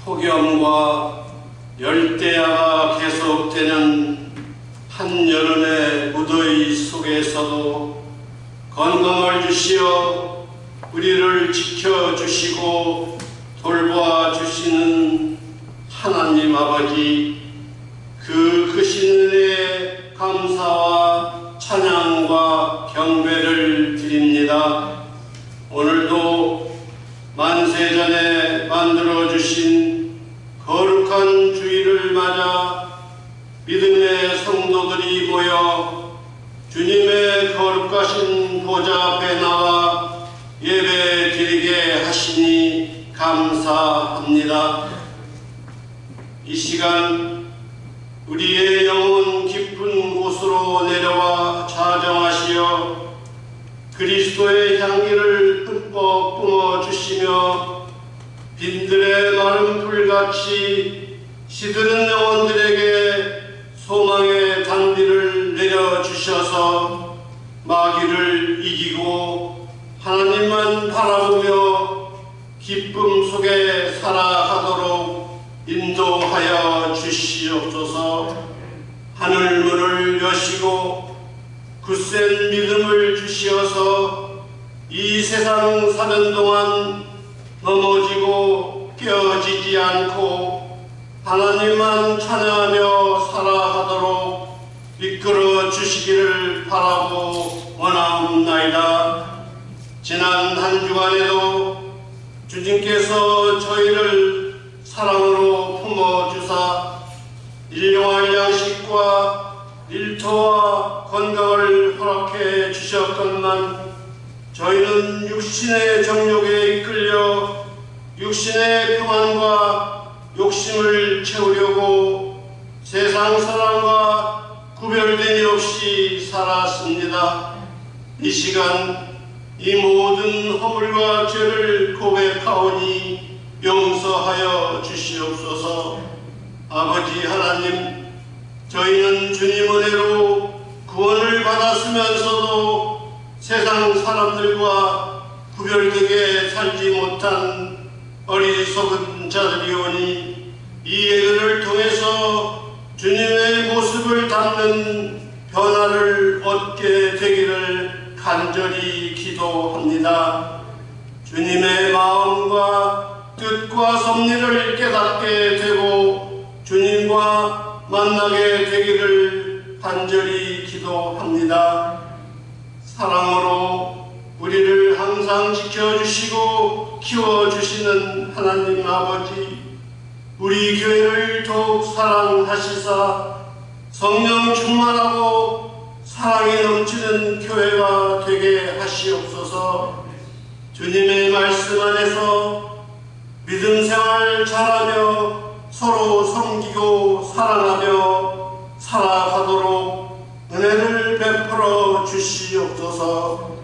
폭염과 열대야가 계속되는 한여름의 무더위 속에서도 건강을 주시어 우리를 지켜주시고 돌봐주시는 하나님 아버지, 그 크신 은혜에 감사와 찬양과 경배를 드립니다. 오늘도 만세전에 만들어주신 거룩한 주일을 맞아 믿음의 성도들이 모여 주님의 거룩하신 보좌 앞에 나와 예배 드리게 하시니 감사합니다. 이 시간 우리의 영혼 깊은 곳으로 내려와 자정하시어 그리스도의 향기를 흠뻑 뿜어주시며 빈들의 마른 불같이 시드는 영혼들에게 소망의 단비를 내려주셔서 마귀를 이기고 하나님만 바라보며 기쁨 속에 살아가도록 인도하여 주시옵소서. 하늘문을 여시고 굳센 믿음을 주시어서 이 세상 사는 동안 넘어지고 깨어지지 않고 하나님만 찬양하며 살아가도록 이끌어 주시기를 바라고 원하옵나이다. 지난 한 주간에도 주님께서 저희를 사랑으로 품어주사 일용할 양식과 일터와 건강을 허락해 주셨건만 저희는 육신의 정욕에 이끌려 육신의 평안과 욕심을 채우려고 세상 사람과 구별됨이 없이 살았습니다. 이 시간 이 모든 허물과 죄를 고백하오니 용서하여 주시옵소서. 아버지 하나님, 저희는 주님 은혜로 구원을 받았으면서도 세상 사람들과 구별되게 살지 못한 어리석은 자들이오니 이 예배를 통해서 주님의 모습을 담는 변화를 얻게 되기를 간절히 기도합니다. 주님의 마음과 뜻과 섭리를 깨닫게 되고 주님과 만나게 되기를 간절히 기도합니다. 사랑으로 우리를 항상 지켜주시고 키워주시는 하나님 아버지, 우리 교회를 더욱 사랑하시사 성령 충만하고 사랑이 넘치는 교회가 되게 하시옵소서. 주님의 말씀 안에서 믿음 생활 잘하며 서로 섬기고 사랑하며 살아가도록 은혜를 베풀어 주시옵소서.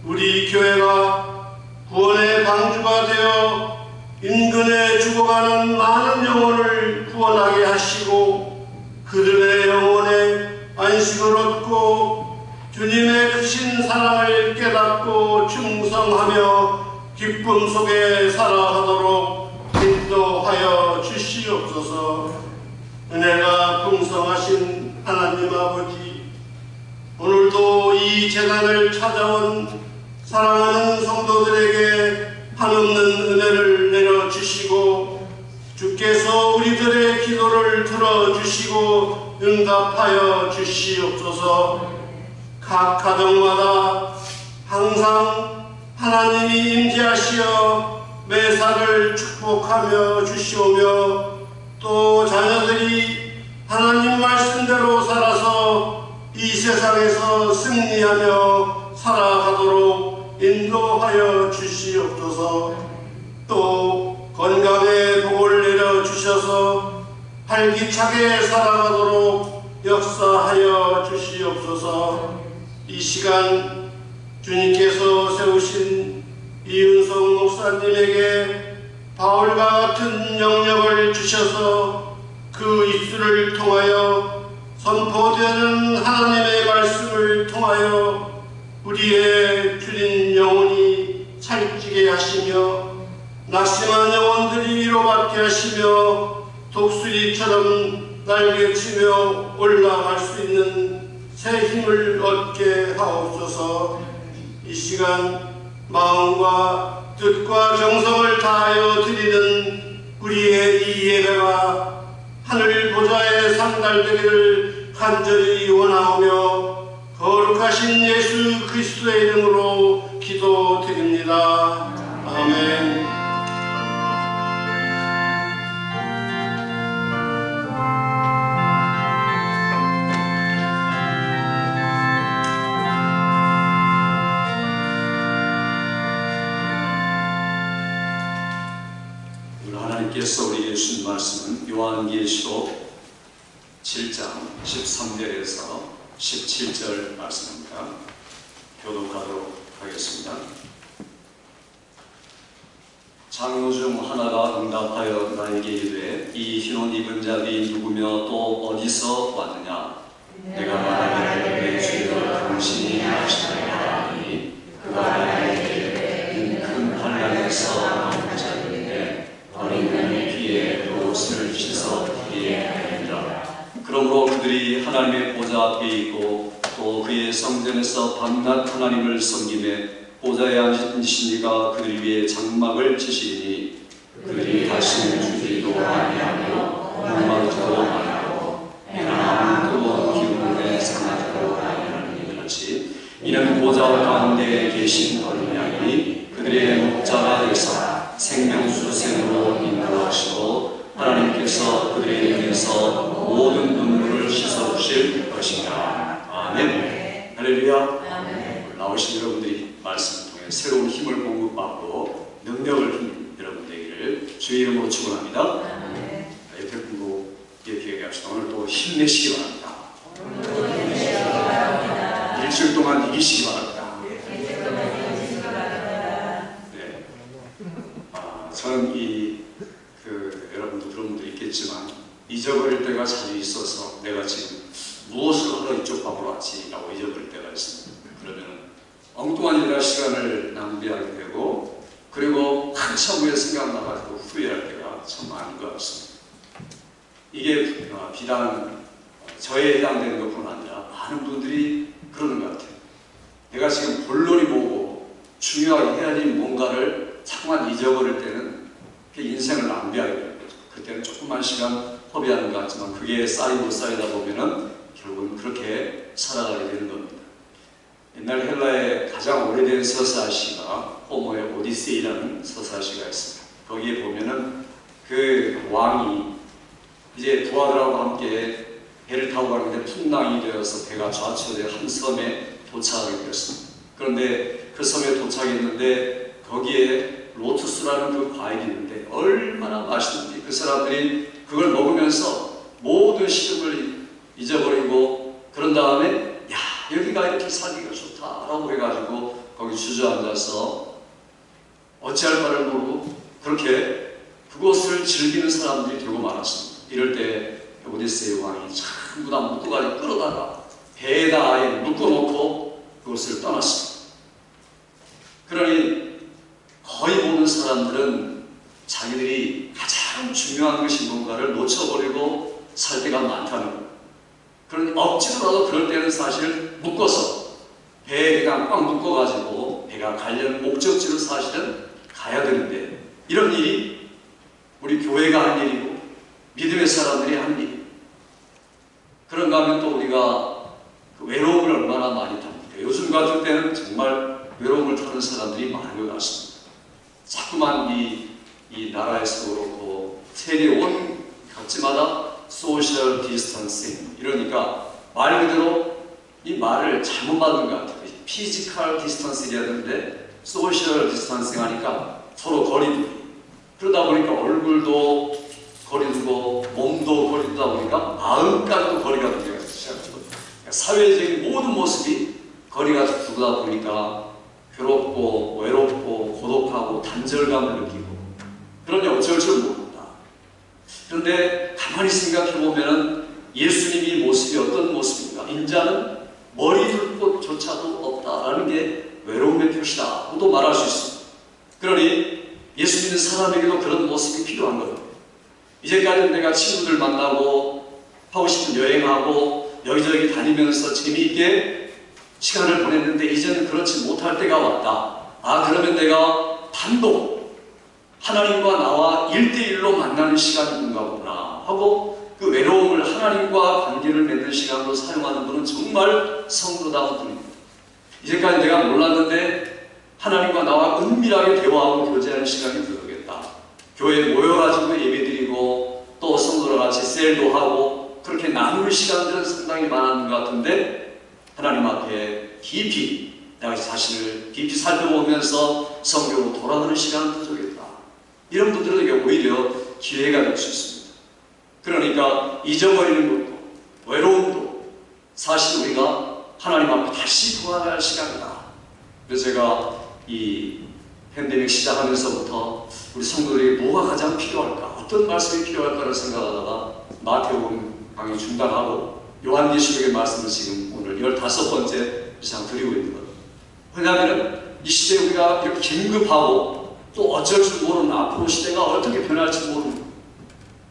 우리 교회가 구원의 방주가 되어 인근에 죽어가는 많은 영혼을 구원하게 하시고 그들의 영혼에 안식을 얻고 주님의 크신 사랑을 깨닫고 충성하며 기쁨 속에 살아가도록 인도하여 주시옵소서. 은혜가 풍성하신 하나님 아버지, 오늘도 이 재단을 찾아온 사랑하는 성도들에게 한없는 은혜를 내려주시고 주께서 우리들의 기도를 들어주시고 응답하여 주시옵소서. 각 가정마다 항상 하나님이 임재하시어 매사를 축복하며 주시오며 또 자녀들이 하나님 말씀대로 살아서 이 세상에서 승리하며 살아가도록 인도하여 주시옵소서. 또 건강의 복을 내려주셔서 활기차게 살아가도록 역사하여 주시옵소서. 이 시간 주님께서 세우신 이은성 목사님에게 바울과 같은 영역을 주셔서 그 입술을 통하여 선포되는 하나님의 말씀을 통하여 우리의 주님 영혼이 살찌게 하시며 낙심한 영혼들이 위로받게 하시며 독수리처럼 날개치며 올라갈 수 있는 새 힘을 얻게 하옵소서. 이 시간 마음과 뜻과 정성을 다하여 드리는 우리의 이 예배가 하늘 보좌에 상달되기를 간절히 원하오며 거룩하신 예수 그리스도의 이름으로 기도드립니다. 아멘. 하나님께서 우리에게 주신 말씀은 요한계시록 7장 13절에서 17절 말씀입니다. 교독하도록 하겠습니다. 장로 중 하나가 응답하여 나에게 이르되 이 흰옷 입은 자들이 누구며 또 어디서 왔느냐? 내가 말하기를 내 주여 당신이 아시느니라 하니 그가 나에게 큰 환난에서 나온 자들인데 어린 양의 피에 그 옷을 씻어 피에 하니라. 그러므로 그들이 하나님의 보좌 앞에 있고 또 그의 성전에서 밤낮 하나님을 섬기매 보좌에 앉으신 이가 그들 위에 장막을 치시니 그들이 다시는 주지도 아니하고 목마르지도 아니하고 이나 뜨거운 기운에 상하지도 아니하는 일 같이 이는 보좌 가운데 계신 어린 양이 그들의 목자가 되사 생명수생으로 인도하시고 하나님께서 그들의 눈에서 모든 눈물을 씻어주실 것입니다. 아멘. 할렐루야. 나오신 여러분들이 말씀을 통해 새로운 힘을 공급받고 능력을 힘 여러분 되기를 주의 이름으로 축원합니다. 옆에 분도 이렇게 합시다. 오늘 또 힘내시기 바랍니다. 일주일 동안 이기시기 바랍니다. 네. 저는 여러분도 그런 분도 있겠지만 잊어버릴 때가 자주 있어서 내가 지금 무엇을 하러 이쪽 방으로 왔지? 라고 잊어버릴 때가 있습니다. 그러면 엉뚱한 일할 시간을 낭비하게 되고 그리고 한참 후에 생각나가지고 후회할 때가 참 많은 것 같습니다. 이게 비단 저에 해당되는 것뿐 아니라 많은 분들이 그러는 것 같아요. 내가 지금 본론이 뭐고 중요하게 해야 될 뭔가를 자꾸만 잊어버릴 때는 인생을 낭비하게 되는 거죠. 그때는 조금만 시간 허비하는 것 같지만 그게 쌓이고 쌓이다 보면은 결국은 그렇게 살아가게 되는 겁니다. 옛날 헬라의 가장 오래된 서사시가 호모의 오디세이라는 서사시가 있습니다. 거기에 보면은 그 왕이 이제 부하들하고 함께 배를 타고 가는데 풍랑이 되어서 배가 좌초되어 한 섬에 도착하게 되었습니다. 그런데 그 섬에 도착했는데 거기에 로투스라는 그 과일이 있는데 얼마나 맛있는지 그 사람들이 그걸 먹으면서 모든 시름을 잊어버리고 그런 다음에 야 여기가 이렇게 살기가 좋다라고 해가지고 거기 주저앉아서 어찌할 바를 모르고 그렇게 그곳을 즐기는 사람들이 되고 말았습니다. 이럴 때 오디세이 왕이 전부 다 묶어가지고 끌어다가 배에다 아예 묶어놓고 그곳을 떠났습니다. 그러니 거의 모든 사람들은 자기들이 가장 중요한 것이 뭔가를 놓쳐버리고 살 때가 많다는 거예요. 그러니 억지로라도 그럴 때는 사실 묶어서 배에 그냥 꽉 묶어가지고 배가 가려는 목적지로 사실은 가야 되는데 이런 일이 우리 교회가 한 일이고 믿음의 사람들이 한 일이에요. 그런가 하면 또 우리가 그 외로움을 얼마나 많이 탑니까? 요즘 같은 때는 정말 외로움을 타는 사람들이 많은 것 같습니다. 자꾸만 이 나라에서도 그렇고 세계 온 각지마다 소셜 디스턴싱 이러니까 말 그대로 이 말을 잘못 받은 것 같아요. 피지컬 디스턴싱이어야 되는데 소셜 디스턴싱 하니까 서로 거리두기 그러다 보니까 얼굴도 거리두고 몸도 거리두다 보니까 마음까지도 거리가 두게 시작합니다. 사회적인 모든 모습이 거리가 두다 보니까 괴롭고 외롭고 고독하고 단절감을 느끼고 그러니 어쩔 줄 모릅니다. 그런데 가만히 생각해보면 예수님이 모습이 어떤 모습인가? 인자는 머리 둘 곳조차도 없다라는 게 외로움의 표시다고도 말할 수 있습니다. 그러니 예수 믿는 사람에게도 그런 모습이 필요한 겁니다. 이제까지는 내가 친구들 만나고 하고 싶은 여행하고 여기저기 다니면서 재미있게 시간을 보냈는데 이제는 그렇지 못할 때가 왔다. 그러면 내가 단독 하나님과 나와 1대1로 만나는 시간이 있는가 보구나 하고 그 외로움을 하나님과 관계를 맺는 시간으로 사용하는 분은 정말 성도다운 분입니다. 이제까지 내가 몰랐는데 하나님과 나와 은밀하게 대화하고 교제하는 시간이 들어오겠다. 교회에 모여가지고 예배드리고 또 성도랑 같이 셀도 하고 그렇게 나눌 시간들은 상당히 많았는 것 같은데 하나님 앞에 깊이 내가 자신을 깊이 살펴보면서 성경으로 돌아가는 시간은 부족했다. 이런 분들에게 오히려 기회가 될 수 있습니다. 그러니까 잊어버리는 것도 외로움도 사실 우리가 하나님 앞에 다시 돌아갈 시간이다. 그래서 제가 이 팬데믹 시작하면서부터 우리 성도들에게 뭐가 가장 필요할까? 어떤 말씀이 필요할까를 생각하다가 마태복음 강의 중단하고 요한계시록의 말씀을 지금 오늘 15번째 이상 드리고 있는 거예요. 왜냐하면 이 시대에 우리가 이렇게 긴급하고 또 어쩔 줄 모르는 앞으로 시대가 어떻게 변할지 모르는 거예요.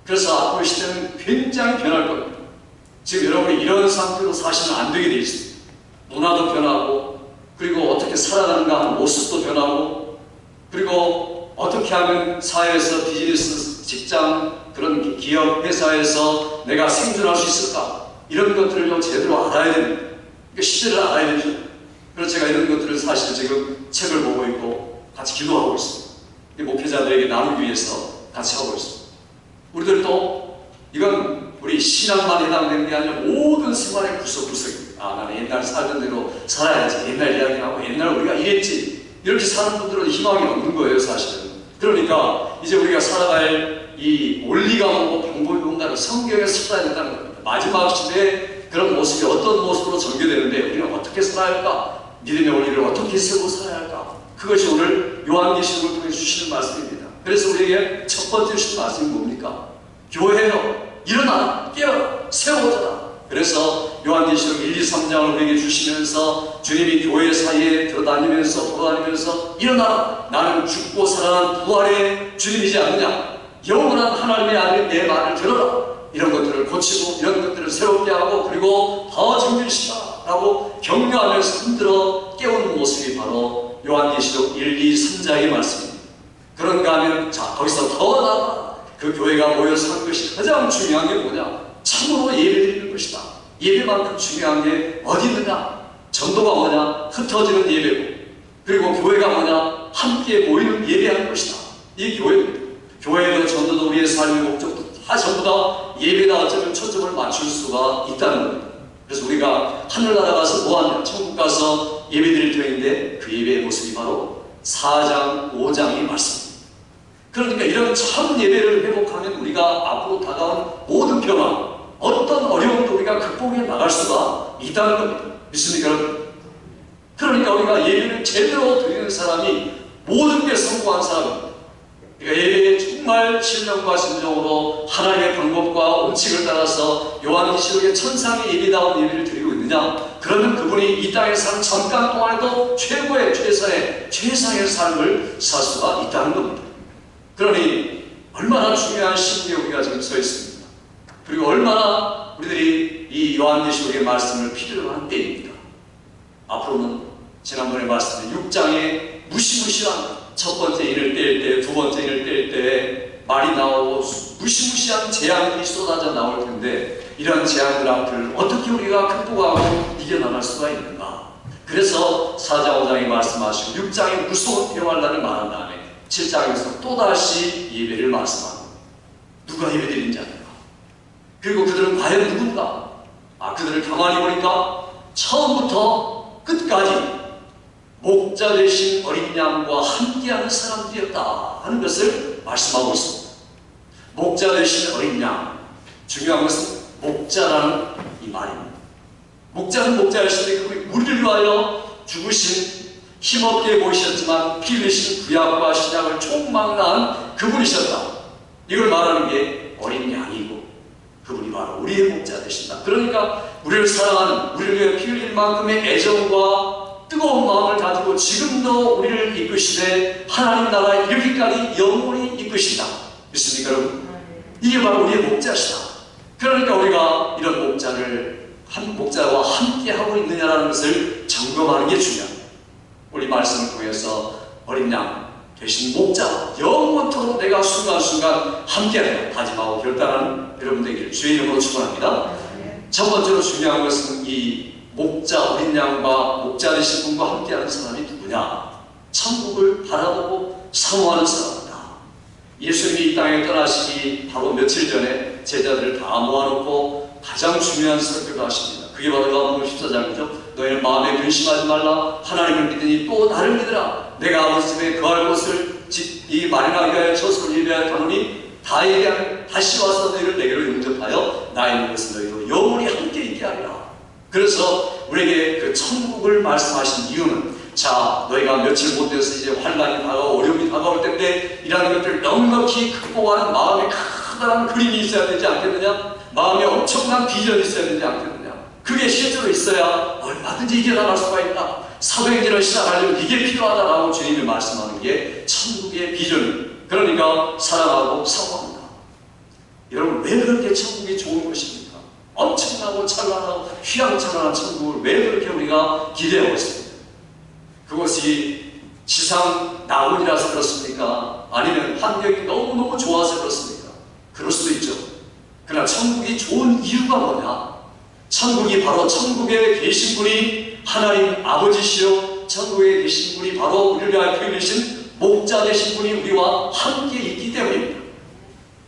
그래서 앞으로 시대는 굉장히 변할 겁니다. 지금 여러분이 이런 상태로 사시면 안 되게 돼 있습니다. 문화도 변하고 그리고 어떻게 살아가는가 하는 모습도 변하고 그리고 어떻게 하면 사회에서 비즈니스, 직장, 그런 기업, 회사에서 내가 생존할 수 있을까? 이런 것들을 좀 제대로 알아야 됩니다. 그러니까 시대를 알아야 되죠. 그래서 제가 이런 것들을 사실 지금 책을 보고 있고 같이 기도하고 있습니다. 목회자들에게 나누기 위해서 같이 하고 있습니다. 우리들도 이건 우리 신앙만 해당되는 게 아니라 모든 생활의 구석구석입니다. 나는 옛날 살던 대로 살아야지. 옛날 이야기하고 옛날 우리가 이랬지. 이렇게 사는 분들은 희망이 없는 거예요, 사실은. 그러니까 이제 우리가 살아갈 이 원리가 뭐고 방법이 뭔가를 성경에 살아야 된다는 겁니다. 마지막 시대에 그런 모습이 어떤 모습으로 전개되는데 우리는 어떻게 살아야 할까? 믿음의 원리를 어떻게 세우고 살아야 할까? 그것이 오늘 요한계시록을 통해 주시는 말씀입니다. 그래서 우리에게 첫 번째 주시는 말씀이 뭡니까? 교회여 일어나 깨어라 세워져라. 그래서 요한계시록 1, 2, 3장을 우리에게 주시면서 주님이 교회 사이에 돌아다니면서 일어나라. 나는 죽고 살아난 부활의 주님이지 않느냐. 영원한 하나님의 아들인 내 말을 들어라. 이런 것들을 고치고 이런 것들을 새롭게 하고 그리고 더 정진시켜라 라고 격려하면서 흔들어 깨우는 모습이 바로 요한계시록 1, 2, 3장의 말씀입니다. 그런가 하면 자 거기서 더 나아가 그 교회가 모여 사는 것이 가장 중요한 게 뭐냐? 참으로 예배드리는 것이다. 예배만큼 중요한 게 어디 있느냐? 전도가 뭐냐? 흩어지는 예배고 그리고 교회가 뭐냐? 함께 모이는 예배하는 것이다. 이 교회도 전도도 우리의 삶의 목적도 다 전부 다 예배다 어쩌면 초점을 맞출 수가 있다는 겁니다. 그래서 우리가 하늘나라 가서 뭐하냐? 천국 가서 예배드릴 터인데 그 예배의 모습이 바로 4장, 5장의 말씀입니다. 그러니까 이런 참 예배를 회복하면 우리가 앞으로 다가온 모든 변화, 어떤 어려움도 우리가 극복해 나갈 수가 있다는 겁니다. 믿습니까 여러분? 그러니까 우리가 예배를 제대로 드리는 사람이 모든 게 성공한 사람입니다. 그러니까 예배에 정말 신령과 진정으로 하나님의 방법과 원칙을 따라서 요한계시록의 천상의 예배다운 예배를 드리고 있느냐? 그러면 그분이 이 땅에 사는 잠깐 동안에도 최고의 최상의 삶을 살 수가 있다는 겁니다. 그러니 얼마나 중요한 시기에 우리가 지금 서 있습니다. 그리고 얼마나 우리들이 이 요한계시록의 말씀을 필요로 한 때입니다. 앞으로는 지난번에 말씀드린 6장의 무시무시한 첫 번째 인을 뗄 때, 두 번째 인을 뗄 때 말이 나오고 무시무시한 재앙들이 쏟아져 나올 텐데 이런 재앙들 앞을 어떻게 우리가 극복하고 이겨나갈 수가 있는가? 그래서 4장 5장이 말씀하시고 6장의 무서운 평화를 말한 다음에 7장에서 또다시 예배를 말씀합니다. 누가 예배드린 자인가? 그리고 그들은 과연 누군가? 그들을 가만히 보니까 처음부터 끝까지 목자 되신 어린 양과 함께하는 사람들이었다 하는 것을 말씀하고 있습니다. 목자 되신 어린 양, 중요한 것은 목자라는 이 말입니다. 목자는 목자였으니 그분이 우리를 위하여 죽으신 힘없게 보이셨지만 피 흘리신 구약과 신약을 총망라한 그분이셨다. 이걸 말하는 게 어린 양이고 그분이 바로 우리의 목자 되신다. 그러니까 우리를 사랑하는, 우리를 위해 피 흘릴 만큼의 애정과 뜨거운 마음을 가지고 지금도 우리를 이끄시되 하나님 나라 이르기까지 영원히 이끄신다. 믿습니까 여러분? 이게 바로 우리의 목자시다. 그러니까 우리가 이런 목자와 함께 하고 있느냐라는 것을 점검하는 게 중요합니다. 우리 말씀을 통해서 어린 양 대신 목자 영원토록 내가 순간순간 함께하리라 다짐하고 결단하는 여러분 되기를 주의 이름으로 축원합니다. 첫 번째로 중요한 것은 이 목자 어린 양과 목자 되신 분과 함께하는 사람이 누구냐? 천국을 바라보고 사모하는 사람이다. 예수님이 이 땅에 떠나시기 바로 며칠 전에 제자들을 다 모아놓고 가장 중요한 설교를 하십니다. 그게 바로 요한복음 14장이죠. 너희는 마음에 근심하지 말라. 하나님을 믿으니 또 나를 믿으라. 내가 아버지 집에 거할 곳을 이 마련하기 위하여 저수를 예비하여 가노니 다 예비하여 다시 와서 너희를 내게로 영접하여 나의 있는 것은 너희도 영원히 함께 있게 하리라. 그래서 우리에게 그 천국을 말씀하신 이유는 자 너희가 며칠 못 돼서 이제 환난이 다가오고 어려움이 다가올 텐데 이라는 것들을 넉넉히 극복하는 마음에 커다란 그림이 있어야 되지 않겠느냐? 마음에 엄청난 비전이 있어야 되지 않겠느냐? 그게 실제로 있어야 얼마든지 이겨나갈 수가 있다. 사도행전을 시작하려면 이게 필요하다라고 주님이 말씀하는 게 천국의 비전입니다. 그러니까 사랑하고 사모합니다. 여러분 왜 그렇게 천국이 좋은 것입니까? 엄청나고 찬란하고 휘황찬란한 천국을 왜 그렇게 우리가 기대하고 있습니까? 그것이 지상 낙원이라서 그렇습니까? 아니면 환경이 너무너무 좋아서 그렇습니까? 그럴 수도 있죠. 그러나 천국이 좋은 이유가 뭐냐? 천국이 바로 천국에 계신 분이 하나님 아버지시요 천국에 계신 분이 바로 우리를 위하여 보내신 목자 되신 분이 우리와 함께 있기 때문입니다.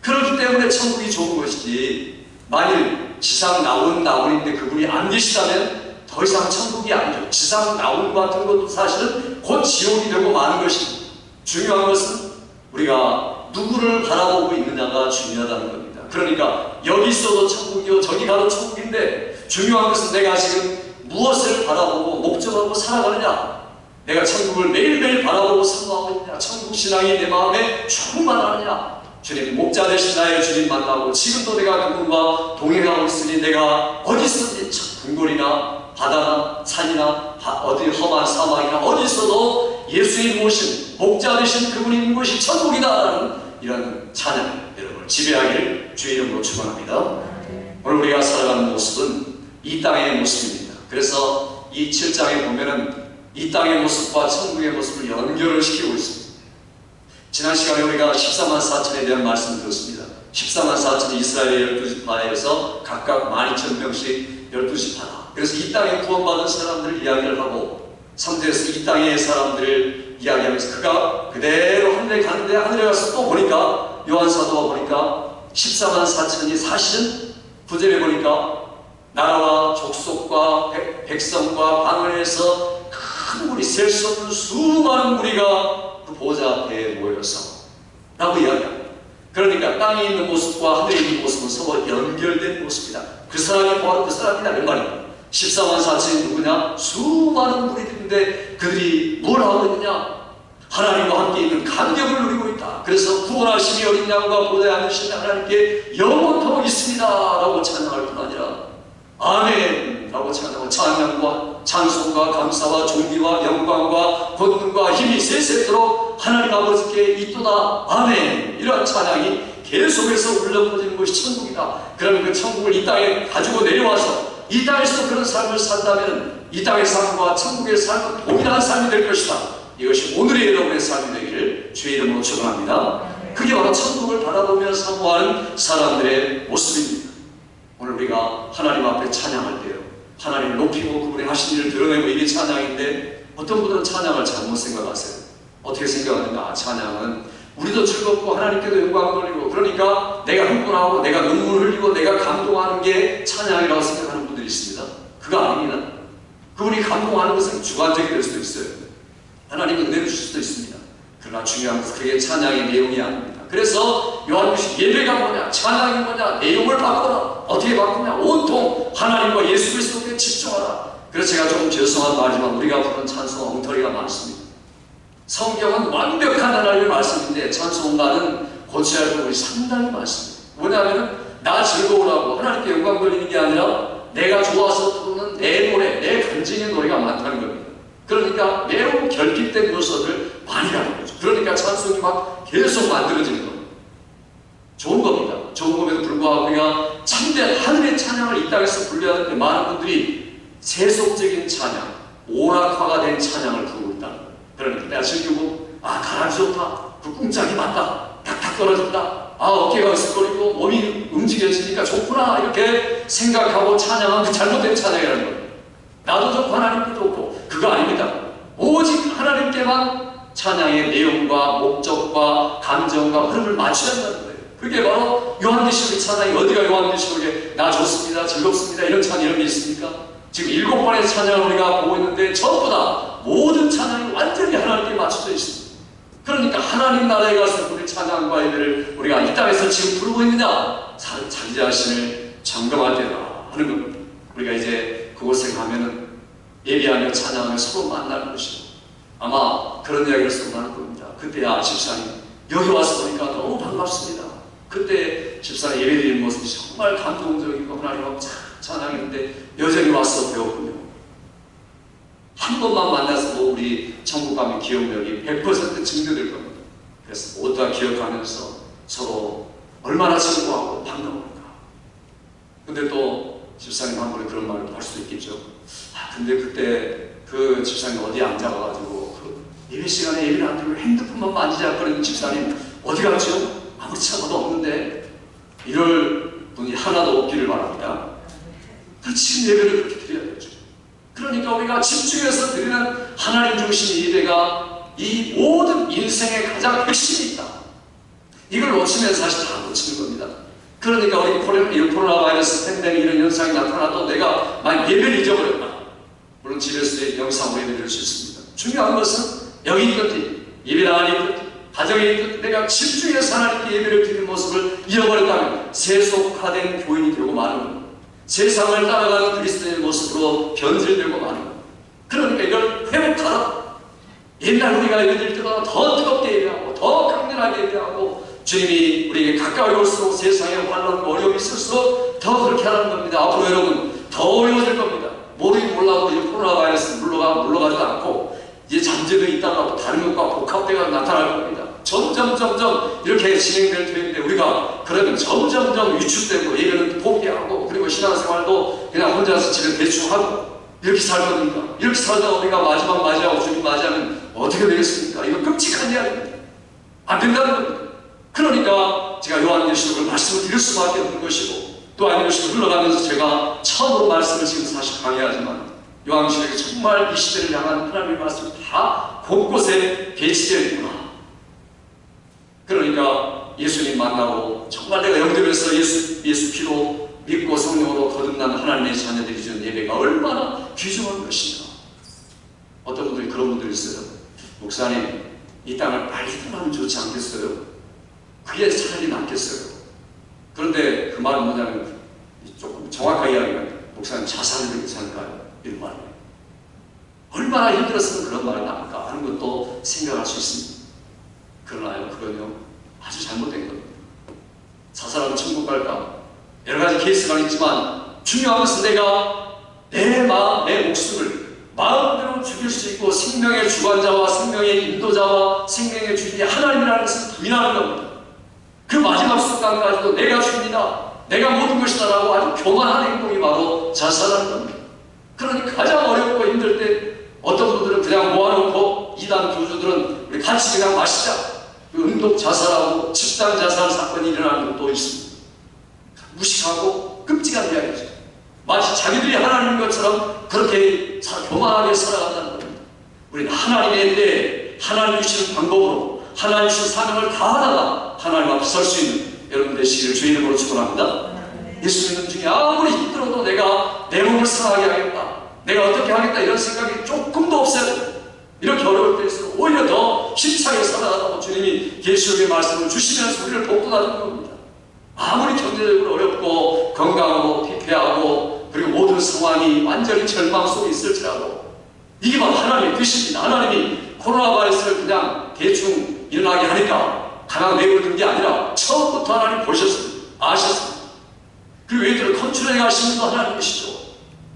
그렇기 때문에 천국이 좋은 것이지 만일 지상 낙원인데 그분이 안 계시다면 더 이상 천국이 아니죠. 지상 낙원 같은 것도 사실은 곧 지옥이 되고 마는 것입니다. 중요한 것은 우리가 누구를 바라보고 있느냐가 중요하다는 겁니다. 그러니까 여기 있어도 천국이요 저기 가도 천국인데 중요한 것은 내가 지금 무엇을 바라보고 목적하고 살아가느냐. 내가 천국을 매일매일 바라보고 사모하고 있느냐. 천국신앙이 내 마음에 충만하느냐. 주님 목자 되신 나의 주님 만나고 지금도 내가 그분과 동행하고 있으니 내가 어디서든지 궁궐이나 바다나 산이나 어디 험한 사막이나 어디 있어도 예수님 모신 목자 되신 그분이 있는 곳이 천국이다라는 이런 찬양 여러분을 지배하기를 주의 이름으로 축원합니다. 오늘 우리가 살아가는 모습은 이 땅의 모습입니다. 그래서 이 7장에 보면은 이 땅의 모습과 천국의 모습을 연결을 시키고 있습니다. 지난 시간에 우리가 14만 4천에 대한 말씀을 들었습니다. 14만 4천이 이스라엘의 12지파에서 각각 12,000명씩 12지파다. 그래서 이 땅에 구원받은 사람들을 이야기를 하고 3절에서 이 땅의 사람들을 이야기하면서 그가 그대로 하늘에 가는데 하늘에 가서 또 보니까 요한사도가 보니까 14만 4천이 사실은 9절에 보니까 나라와 족속과 백성과 방언에서 큰 무리 셀 수 없는 수많은 무리가 그 보좌 앞에 모여서 라고 이야기합니다. 그러니까 땅에 있는 모습과 하늘에 있는 모습은 서로 연결된 모습이다. 그 사람이 바로 그 사람이다 이 말입니다. 14만 4천이 누구냐? 수많은 무리들인데 그들이 뭘 하고 있느냐? 하나님과 함께 있는 감격을 누리고 있다. 그래서 구원하심이 어린 양과 보좌에 앉으신 하나님께 영원토록 있습니다 라고 찬양할 뿐 아니라 아멘 라고 찬양하고 찬양과 찬송과 감사와 존귀와 영광과 권능과 힘이 세세토록 하나님 아버지께 있도다 아멘 이러한 찬양이 계속해서 울려 퍼지는 것이 천국이다. 그러면 그 천국을 이 땅에 가지고 내려와서 이 땅에서 그런 삶을 산다면 이 땅의 삶과 천국의 삶은 동일한 삶이 될 것이다. 이것이 오늘의 여러분의 삶이 되기를 주의 이름으로 축원합니다. 그게 바로 천국을 바라보며 사모하는 사람들의 모습입니다. 오늘 우리가 하나님 앞에 찬양할 때요 하나님을 높이고 그분의 하신 일을 드러내고 이게 찬양인데 어떤 분들은 찬양을 잘못 생각하세요. 어떻게 생각하는가? 찬양은 우리도 즐겁고 하나님께도 영광을 돌리고 그러니까 내가 흥분하고 내가 눈물을 흘리고 내가 감동하는 게 찬양이라고 생각하는 분들이 있습니다. 그거 아닙니다. 그분이 감동하는 것은 주관적이 될 수도 있어요. 하나님은 은혜를 주실 수도 있습니다. 그러나 중요한 것은 그게 찬양의 내용이 아닙니다. 그래서 요한복음 예배가 뭐냐? 찬양이 뭐냐? 내용을 바꿔라. 어떻게 바꾸냐? 온통 하나님과 예수 그리스도께 집중하라. 그래서 제가 조금 죄송한 말이지만 우리가 부르는 찬송 엉터리가 많습니다. 성경은 완벽한 하나님의 말씀인데 찬송가는 고쳐야 할 부분이 상당히 많습니다. 뭐냐면 나 즐거우라고 하나님께 영광 돌리는 게 아니라 내가 좋아서 부르는 내 노래, 내 간증의 노래가 많다는 겁니다. 그러니까 매우 결핍된 요소를 많이 가는 거죠. 그러니까 찬송이 막 계속 만들어지는 겁니다. 좋은 겁니다. 좋은 것에도 불구하고 우리가 참된 하늘의 찬양을 이 땅에서 불러야 하는데 많은 분들이 세속적인 찬양, 오락화가 된 찬양을 부르고 있다는 거예요. 그러니까 내가 즐기고 가라지 좋다, 그 꿍짝이 맞다, 탁탁 떨어진다, 어깨가 으쓱거리고 몸이 움직여지니까 좋구나 이렇게 생각하고 찬양한 그 잘못된 찬양이라는 거예요. 나도 좋고 하나님도 좋고 그거 아닙니다. 오직 하나님께만 찬양의 내용과 목적과 감정과 흐름을 맞춰야 한다는 거예요. 그게 바로 요한계시록의 찬양이 어디가 요한계시록에 나 좋습니다, 즐겁습니다 이런 찬양 이런 게 있습니까? 지금 7번의 찬양을 우리가 보고 있는데 전부 다 모든 찬양이 완전히 하나님께 맞춰져 있습니다. 그러니까 하나님 나라에 가서 우리 찬양과 예배를 우리가 이 땅에서 지금 부르고 있느냐 자기 자신을 점검할 때다 하는 겁니다. 우리가 이제 그곳에 가면은 예배하며 찬양하며 서로 만날 것이고 아마 그런 이야기를 서로 나눌 겁니다. 그때야 집사님 여기 와서 보니까 너무 반갑습니다. 그때 집사님 예배드리는 모습이 정말 감동적이고 하나님하고 찬양했는데 여전히 와서 배웠군요. 한 번만 만나서 우리 천국 가면 기억력이 100% 증대될 겁니다. 그래서 모두 다 기억하면서 서로 얼마나 즐거워하고 반가울까. 근데 또 집사님 한 번에 그런 말을 할 수도 있겠죠. 근데 그때 그 집사님 어디 앉아가지고 그 예배 시간에 예배를 안 드리고 핸드폰만 만지자 그러는 집사님 어디 갔죠? 아무리 찾아도 없는데 이럴 분이 하나도 없기를 바랍니다. 지금 예배를 그렇게 드려야 되죠. 그러니까 우리가 집중해서 드리는 하나님 중심의 예배가 이 모든 인생의 가장 핵심이 있다. 이걸 놓치면 사실 다 놓치는 겁니다. 그러니까 우리 코로나 바이러스 팬데믹 이런 현상이 나타나도 내가 만약 예배를 잊어버렸다. 물론 집에서 영상으로 예배드릴 수 있습니다. 중요한 것은 여기 있든지 예배 안에 있든지 가정에 있든지 내가 집중해서 하나님께 예배를 드리는 모습을 잃어버렸다면 세속화된 교인이 되고 마는 겁니다. 세상을 따라가는 그리스도의 모습으로 변질되고 마는 겁니다. 그러니까 이걸 회복하라. 옛날 우리가 예배드릴 때보다 더 뜨겁게 예배하고 더 강렬하게 예배하고 주님이 우리에게 가까이 올수록 세상에 환난과 어려움이 있을수록 더 그렇게 하라는 겁니다. 앞으로 여러분 더 어려워질 겁니다. 모르긴 몰라도 이 코로나 바이러스 물러가지도 않고 이제 잠재도 있다가 다른 것과 복합되어 나타날 겁니다. 점점 이렇게 진행될 텐데 우리가 그러면 점점 위축되고 예배는 포기하고 그리고 신앙생활도 그냥 혼자서 집에 대충 하고 이렇게 살 겁니까? 이렇게 살다가 우리가 마지막 맞이하고 주님 맞이하면 어떻게 되겠습니까? 이거 끔찍한 이야기입니다. 안 된다는 겁니다. 그러니까 제가 요한계시록을 말씀을 드릴 수밖에 없는 것이고 또 요한계시록 흘러가면서 제가 처음으로 말씀을 지금 사실 강의하지만 요한계시록이 정말 이 시대를 향한 하나님의 말씀이 다 곳곳에 배치되어 있구나. 그러니까 예수님 만나고 정말 내가 영접해서 예수 피로 믿고 성령으로 거듭난 하나님의 자녀들이 주는 예배가 얼마나 귀중한 것인가. 어떤 분들이 그런 분들이 있어요. 목사님 이 땅을 빨리 떠나면 좋지 않겠어요? 그게 차라리 낫겠어요. 그런데 그 말은 뭐냐면 조금 정확하게 이야기하면 목사님 자살을 괜찮을까요? 이런 말이에요. 얼마나 힘들었으면 그런 말이 나올까 하는 것도 생각할 수 있습니다. 그러나요, 그건요 아주 잘못된 겁니다. 자살하면 천국 갈까? 여러 가지 케이스가 있지만 중요한 것은 내가 내 마음, 내 목숨을 마음대로 죽일 수 있고 생명의 주관자와 생명의 인도자와 생명의 주인이 하나님이라는 것을 부인하는 겁니다. 그 마지막 순간까지도 내가 주인이다, 내가 모든 것이다 라고 아주 교만한 행동이 바로 자살하는 겁니다. 그러니 가장 어렵고 힘들 때 어떤 분들은 그냥 모아놓고 이단 교주들은 우리 같이 그냥 마시자 은독 자살하고 집단 자살 사건이 일어나는 것도 있습니다. 무식하고 끔찍한 이야기죠. 마치 자기들이 하나님인 것처럼 그렇게 교만하게 살아간다는 겁니다. 우리는 하나님의 때 하나님 주시는 방법으로 하나님 주신 사명을 다하다가 하나님 앞에 설 수 있는 여러분 되시기를 주의 이름으로 축원합니다. 예수 믿는 중에 아무리 힘들어도 내가 내 몸을 상하게 하겠다, 내가 어떻게 하겠다 이런 생각이 조금도 없어야 됩니다. 이렇게 어려울 때일수록 오히려 더 힘차게 살아가라고 주님이 계시록의 말씀을 주시면서 우리를 복돋아주는 겁니다. 아무리 경제적으로 어렵고 건강하고 피폐하고 그리고 모든 상황이 완전히 절망 속에 있을지라도 이게 바로 하나님의 뜻입니다. 하나님이 코로나 바이러스를 그냥 대충 일어나게 하니까 가만 내버려둔 게 아니라 처음부터 하나님 보셨습니다. 아셨습니다. 그리고 얘들을 컨트롤해 가시는 분 하나님이시죠.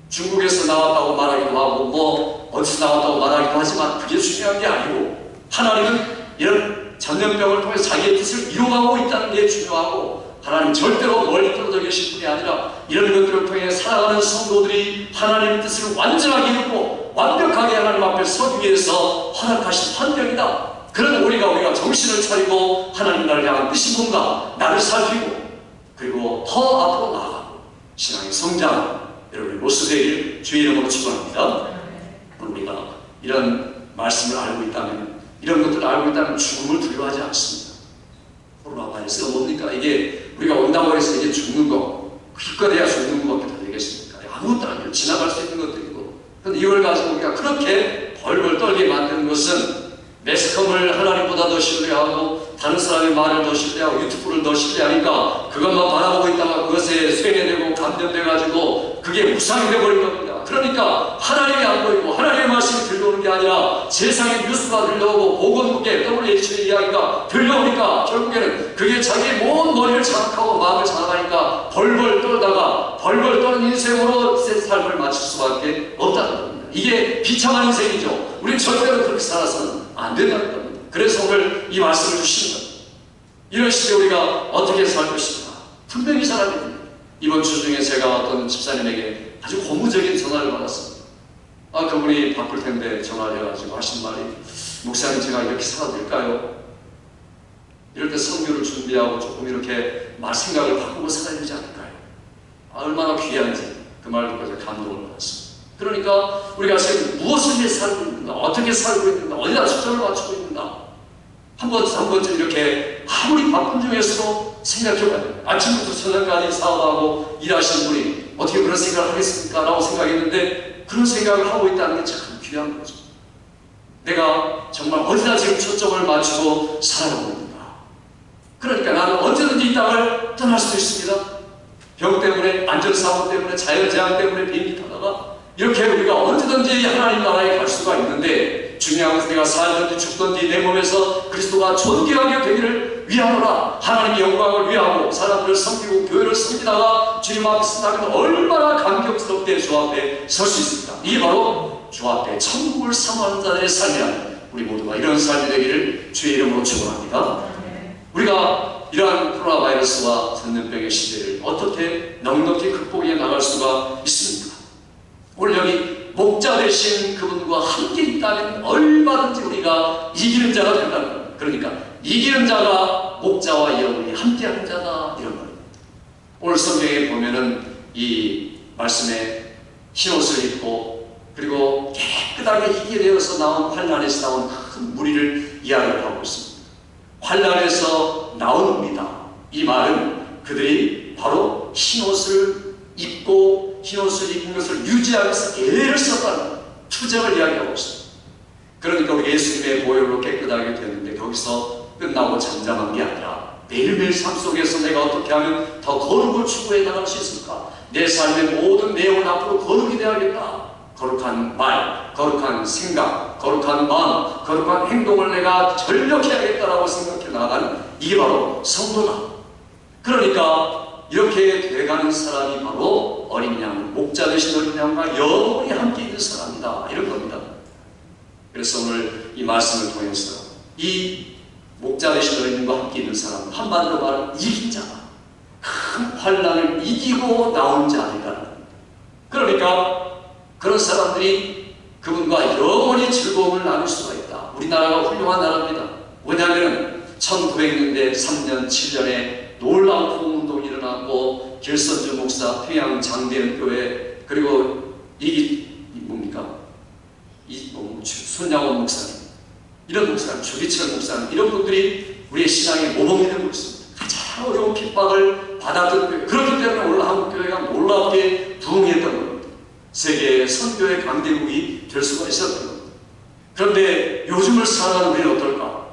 중국에서 나왔다고 말하기도 하고 어디서 나왔다고 말하기도 하지만 그게 중요한 게 아니고 하나님은 이런 전염병을 통해서 자기의 뜻을 이루어가고 있다는 게 중요하고 하나님 절대로 멀리 떨어져 계신 분이 아니라 이런 것들을 통해 살아가는 성도들이 하나님의 뜻을 완전하게 이루고 완벽하게 하나님 앞에 서기 위해서 허락하신 환경이다. 그런 우리가 정신을 차리고 하나님 나를 향한 뜻이 뭔가 나를 살피고 그리고 더 앞으로 나아가고 신앙의 성장 여러분의 모습 되길 주의 이름으로 축원합니다. 우리가 이런 말씀을 알고 있다면 이런 것들을 알고 있다면 죽음을 두려워하지 않습니다. 코로나 바이러스가 뭡니까? 이게 우리가 온다고 해서 이게 죽는 거 기껏해야 죽는 것밖에 더 되겠습니까? 아무것도 아니에요. 지나갈 수 있는 것들이고. 그런데 이걸 가지고 우리가 그렇게 벌벌 떨게 만드는 것은 매스컴을 하나님보다 더 신뢰하고 다른 사람의 말을 더 신뢰하고 유튜브를 더 신뢰하니까 그것만 바라보고 있다가 그것에 쇠뇌되고 감전돼가지고 그게 무상이 되어버린 겁니다. 그러니까 하나님이 안 보이고 하나님의 말씀이 들려오는 게 아니라 세상의 뉴스가 들려오고 보건국의 WHO의 이야기가 들려오니까 결국에는 그게 자기의 모든 머리를 장악하고 마음을 장악하니까 벌벌 떨다가 벌벌 떠는 인생으로 새 삶을 마칠 수밖에 없다는 겁니다. 이게 비참한 인생이죠. 우리는 절대로 그렇게 살아서는 안 된다는 겁니다. 그래서 오늘 이 말씀을 주시는 겁니다. 이런 시대에 우리가 어떻게 살 것인가 분명히 살아야 됩니다. 이번 주 중에 제가 어떤 집사님에게 아주 고무적인 전화를 받았습니다. 그분이 바쁠 텐데 전화를 해가지고 하신 말이 목사님 제가 이렇게 살아도 될까요? 이럴 때 선교를 준비하고 조금 이렇게 생각을 바꾸고 살아야 되지 않을까요? 얼마나 귀한지 그 말 듣고 제가 감동을 받았습니다. 그러니까 우리가 지금 무엇을 위해 살고 있는가, 어떻게 살고 있는가, 어디다 초점을 맞추고 있는가 한 번쯤 이렇게 아무리 바쁜 중에서도 생각해봐야 돼요. 아침부터 저녁까지 사업하고 일하시는 분이 어떻게 그런 생각을 하겠습니까? 라고 생각했는데 그런 생각을 하고 있다는 게 참 귀한 거죠. 내가 정말 어디다 지금 초점을 맞추고 살아가고 있는가. 그러니까 나는 언제든지 이 땅을 떠날 수도 있습니다. 병 때문에, 안전사고 때문에, 자연재앙 때문에 비행기 타다가 이렇게 우리가 언제든지 하나님 나라에 갈 수가 있는데 중요한 것은 내가 살든지 죽든지 내 몸에서 그리스도가 존귀하게 되기를 위하노라. 하나님의 영광을 위하고 사람들을 섬기고 교회를 섬기다가 주님 앞에 쓴다면 얼마나 감격스럽게 주 앞에 설 수 있습니까? 이게 바로 주 앞에 천국을 사모하는 자들의 삶이라는 우리 모두가 이런 삶이 되기를 주의 이름으로 축원합니다. 우리가 이러한 코로나 바이러스와 전염병의 시대를 어떻게 넉넉히 극복해 나갈 수가 있습니까? 오늘 여기 목자 되신 그분과 함께 있다면 얼마든지 우리가 이기는 자가 된다는 겁니다. 그러니까 이기는 자가 목자와 여러분이 함께하는 자다 이런 말입니다. 오늘 성경에 보면은 이 말씀에 흰옷을 입고 그리고 깨끗하게 희게 되어서 나온 환란에서 나온 큰 무리를 이야기를 하고 있습니다. 환란에서 나옵니다. 이 말은 그들이 바로 흰옷을 입고 흰옷을 입은 것을 유지하면서 애를 썼다는 투정을 이야기하고 있습니다. 그러니까 우리 예수님의 보혈로 깨끗하게 됐는데 거기서 끝나고 잠잠한 게 아니라 매일매일 삶 속에서 내가 어떻게 하면 더 거룩을 추구해 나갈 수 있을까? 내 삶의 모든 내용은 앞으로 거룩이 되어야겠다. 거룩한 말, 거룩한 생각, 거룩한 마음, 거룩한 행동을 내가 전력해야겠다라고 생각해 나가는 이게 바로 성도다. 그러니까 이렇게 돼가는 사람이 바로 어린 양, 목자 되신 어린 양과 영원히 함께 있는 사람이다. 이런 겁니다. 그래서 오늘 이 말씀을 통해서 이 목자 되신 어린 양과 함께 있는 사람은 한마디로 말하면 이긴 자다. 큰 환란을 이기고 나온 자아니다. 그러니까 그런 사람들이 그분과 영원히 즐거움을 나눌 수가 있다. 우리나라가 훌륭한 나라입니다. 왜냐하면 1900년대 3년, 7년에 놀라운 부흥운동이 일어났고 길선주 목사, 평양 장대현 교회 그리고 손양원 목사님 이런 목사님, 주기철 목사님 이런 분들이 우리의 신앙의 모범이 되고 있습니다. 가장 어려운 핍박을 받았던 교회 그렇기 때문에 오늘 한국교회가 놀랍게 부흥했던 겁니다. 세계의 선교의 강대국이 될 수가 있었던 겁니다. 그런데 요즘을 살아가는 우리는 어떨까?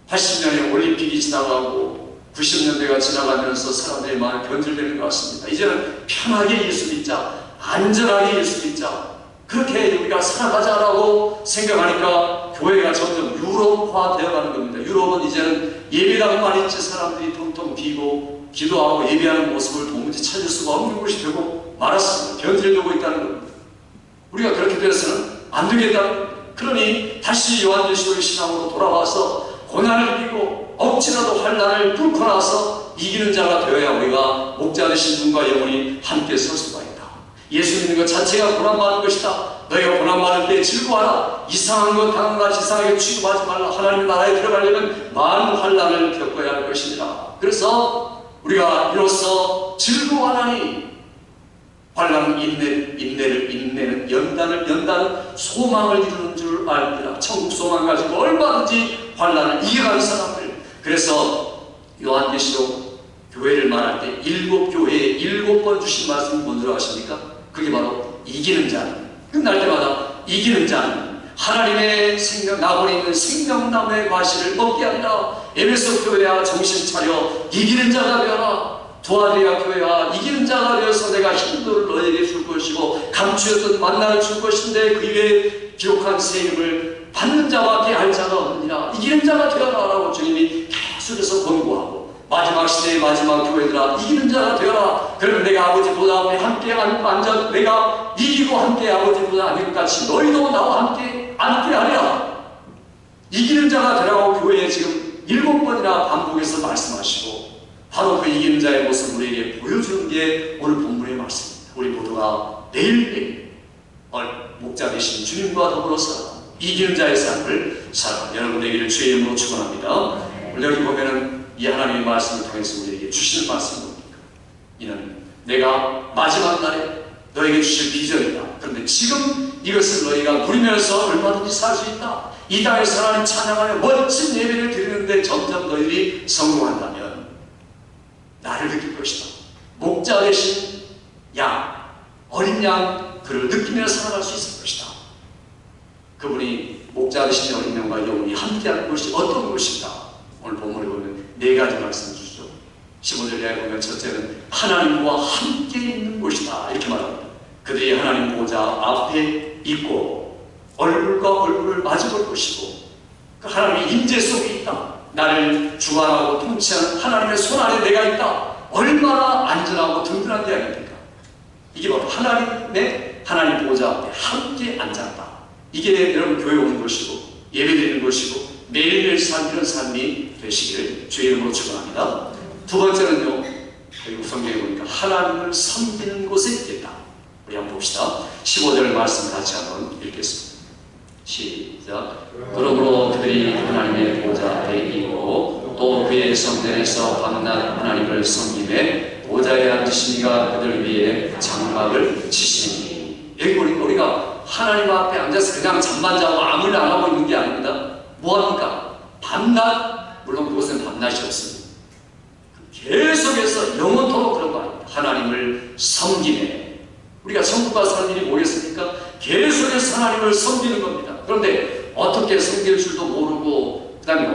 80년에 올림픽이 지나가고 90년대가 지나가면서 사람들의 마음이 변질되는 것 같습니다. 이제는 편하게 예수 믿자, 안전하게 예수 믿자 그렇게 우리가 살아가자라고 생각하니까 교회가 점점 유럽화 되어가는 겁니다. 유럽은 이제는 예배당만 있지 사람들이 텅텅 비고 기도하고 예배하는 모습을 도무지 찾을 수가 없는 곳이 되고 말았습니다. 변질되고 있다는 겁니다. 우리가 그렇게 되어서는 안 되겠다. 그러니 다시 요한계시록의 신앙으로 돌아와서 고난을 이기고 억지라도 환난을 뚫고 나서 이기는 자가 되어야 우리가 목자 되신 분과 영원히 함께 설 수가 있다. 예수 믿는 것 자체가 고난받는 것이다. 너희가 고난받을 때 즐거워하라. 이상한 것 당한같이 이상하게 취급하지 말라. 하나님의 나라에 들어가려면 많은 환난을 겪어야 할 것이니라. 그래서 우리가 이로써 즐거워하나니 환난은 인내는 연단은 소망을 이루는 줄 알리라. 천국 소망 가지고 얼마든지 환난을 이겨가는 사람들. 그래서 요한계시록 교회를 말할 때 7교회에 7번 주신 말씀이 뭔지 아십니까? 그게 바로 이기는 자는, 끝날 때마다 이기는 자는 하나님의 생명, 나본에 있는 생명나무의 과실을 먹게 하리라. 에베소 교회야 정신 차려 이기는 자가 되어라. 도아리아 교회야 이기는 자가 되어서 내가 힘들을 너에게 줄 것이고 감추었던 만나를 줄 것인데 그 위에 기록한 새 이름을 받는 자밖에 알 자가 없느니라. 이기는 자가 되어라 라고 주님이 계속해서 권고하고, 마지막 시대의 마지막 교회들아 이기는 자가 되어라. 그러면 내가 아버지보다 앞에 함께 앉아 내가 이기고 함께 아버지보다 앉은 것 같이 너희도 나와 함께 앉게 하리라. 이기는 자가 되라고 교회에 지금 7번이나 반복해서 말씀하시고, 바로 그 이기는 자의 모습을 우리에게 보여주는 게 오늘 본문의 말씀입니다. 우리 모두가 매일매일 목자 되신 주님과 더불어서 이기는 자의 삶을 살아 여러분 되기를 주의 이름으로 축원합니다. 여기 보면은 이 하나님의 말씀을 통해서 우리에게 주시는 말씀이 뭡니까? 이는 내가 마지막 날에 너에게 주실 비전이다. 그런데 지금 이것을 너희가 누리면서 얼마든지 살 수 있다. 이 땅에서 하나님 찬양하며 멋진 예배를 드리는데 점점 너희들이 성공한다면 나를 느낄 것이다. 목자 대신 양, 어린 양, 그를 느끼며 살아갈 수 있을 것이다. 그분이 목자 대신 어린 양과 영원히 함께하는 것이 어떤 것인가? 오늘 본문에 보면 4가지 말씀 주시죠. 15절에 보면 첫째는 하나님과 함께 있는 곳이다 이렇게 말합니다. 그들이 하나님 보좌 앞에 있고 얼굴과 얼굴을 마주볼 것이고 그 하나님의 임재 속에 있다. 나를 주관하고 통치하는 하나님의 손 안에 내가 있다. 얼마나 안전하고 든든한 게 아닙니까? 이게 바로 하나님 보좌 앞에 함께 앉았다. 이게 여러분 교회 오는 것이고 예배드리는 것이고 매일매일 살기는 삶이 되시기를 주의 이름으로 축원합니다. 두 번째는요, 여기 성경에 보니까 하나님을 섬기는 곳에 있겠다. 우리 한번 봅시다. 15절 말씀 같이 한번 읽겠습니다. 시작. 그러므로 그들이 하나님의 보좌 앞에 있고 또 그의 성전에서 밤낮 하나님을 섬기매 보좌에 앉으신 이가 그들 위에 장막을 치시니. 여기 보니까 우리가 하나님 앞에 앉아서 그냥 잠만 자고 아무 일 안 하고 있는 게 아닙니다. 뭐합니까? 밤낮, 물론 그것은 밤낮이 없습니다. 계속해서 영원토록 그런 거 아닙니다. 하나님을 섬기매. 우리가 천국 가서 하는 일이 뭐겠습니까? 계속해서 하나님을 섬기는 겁니다. 그런데 어떻게 섬길 줄도 모르고 그 다음에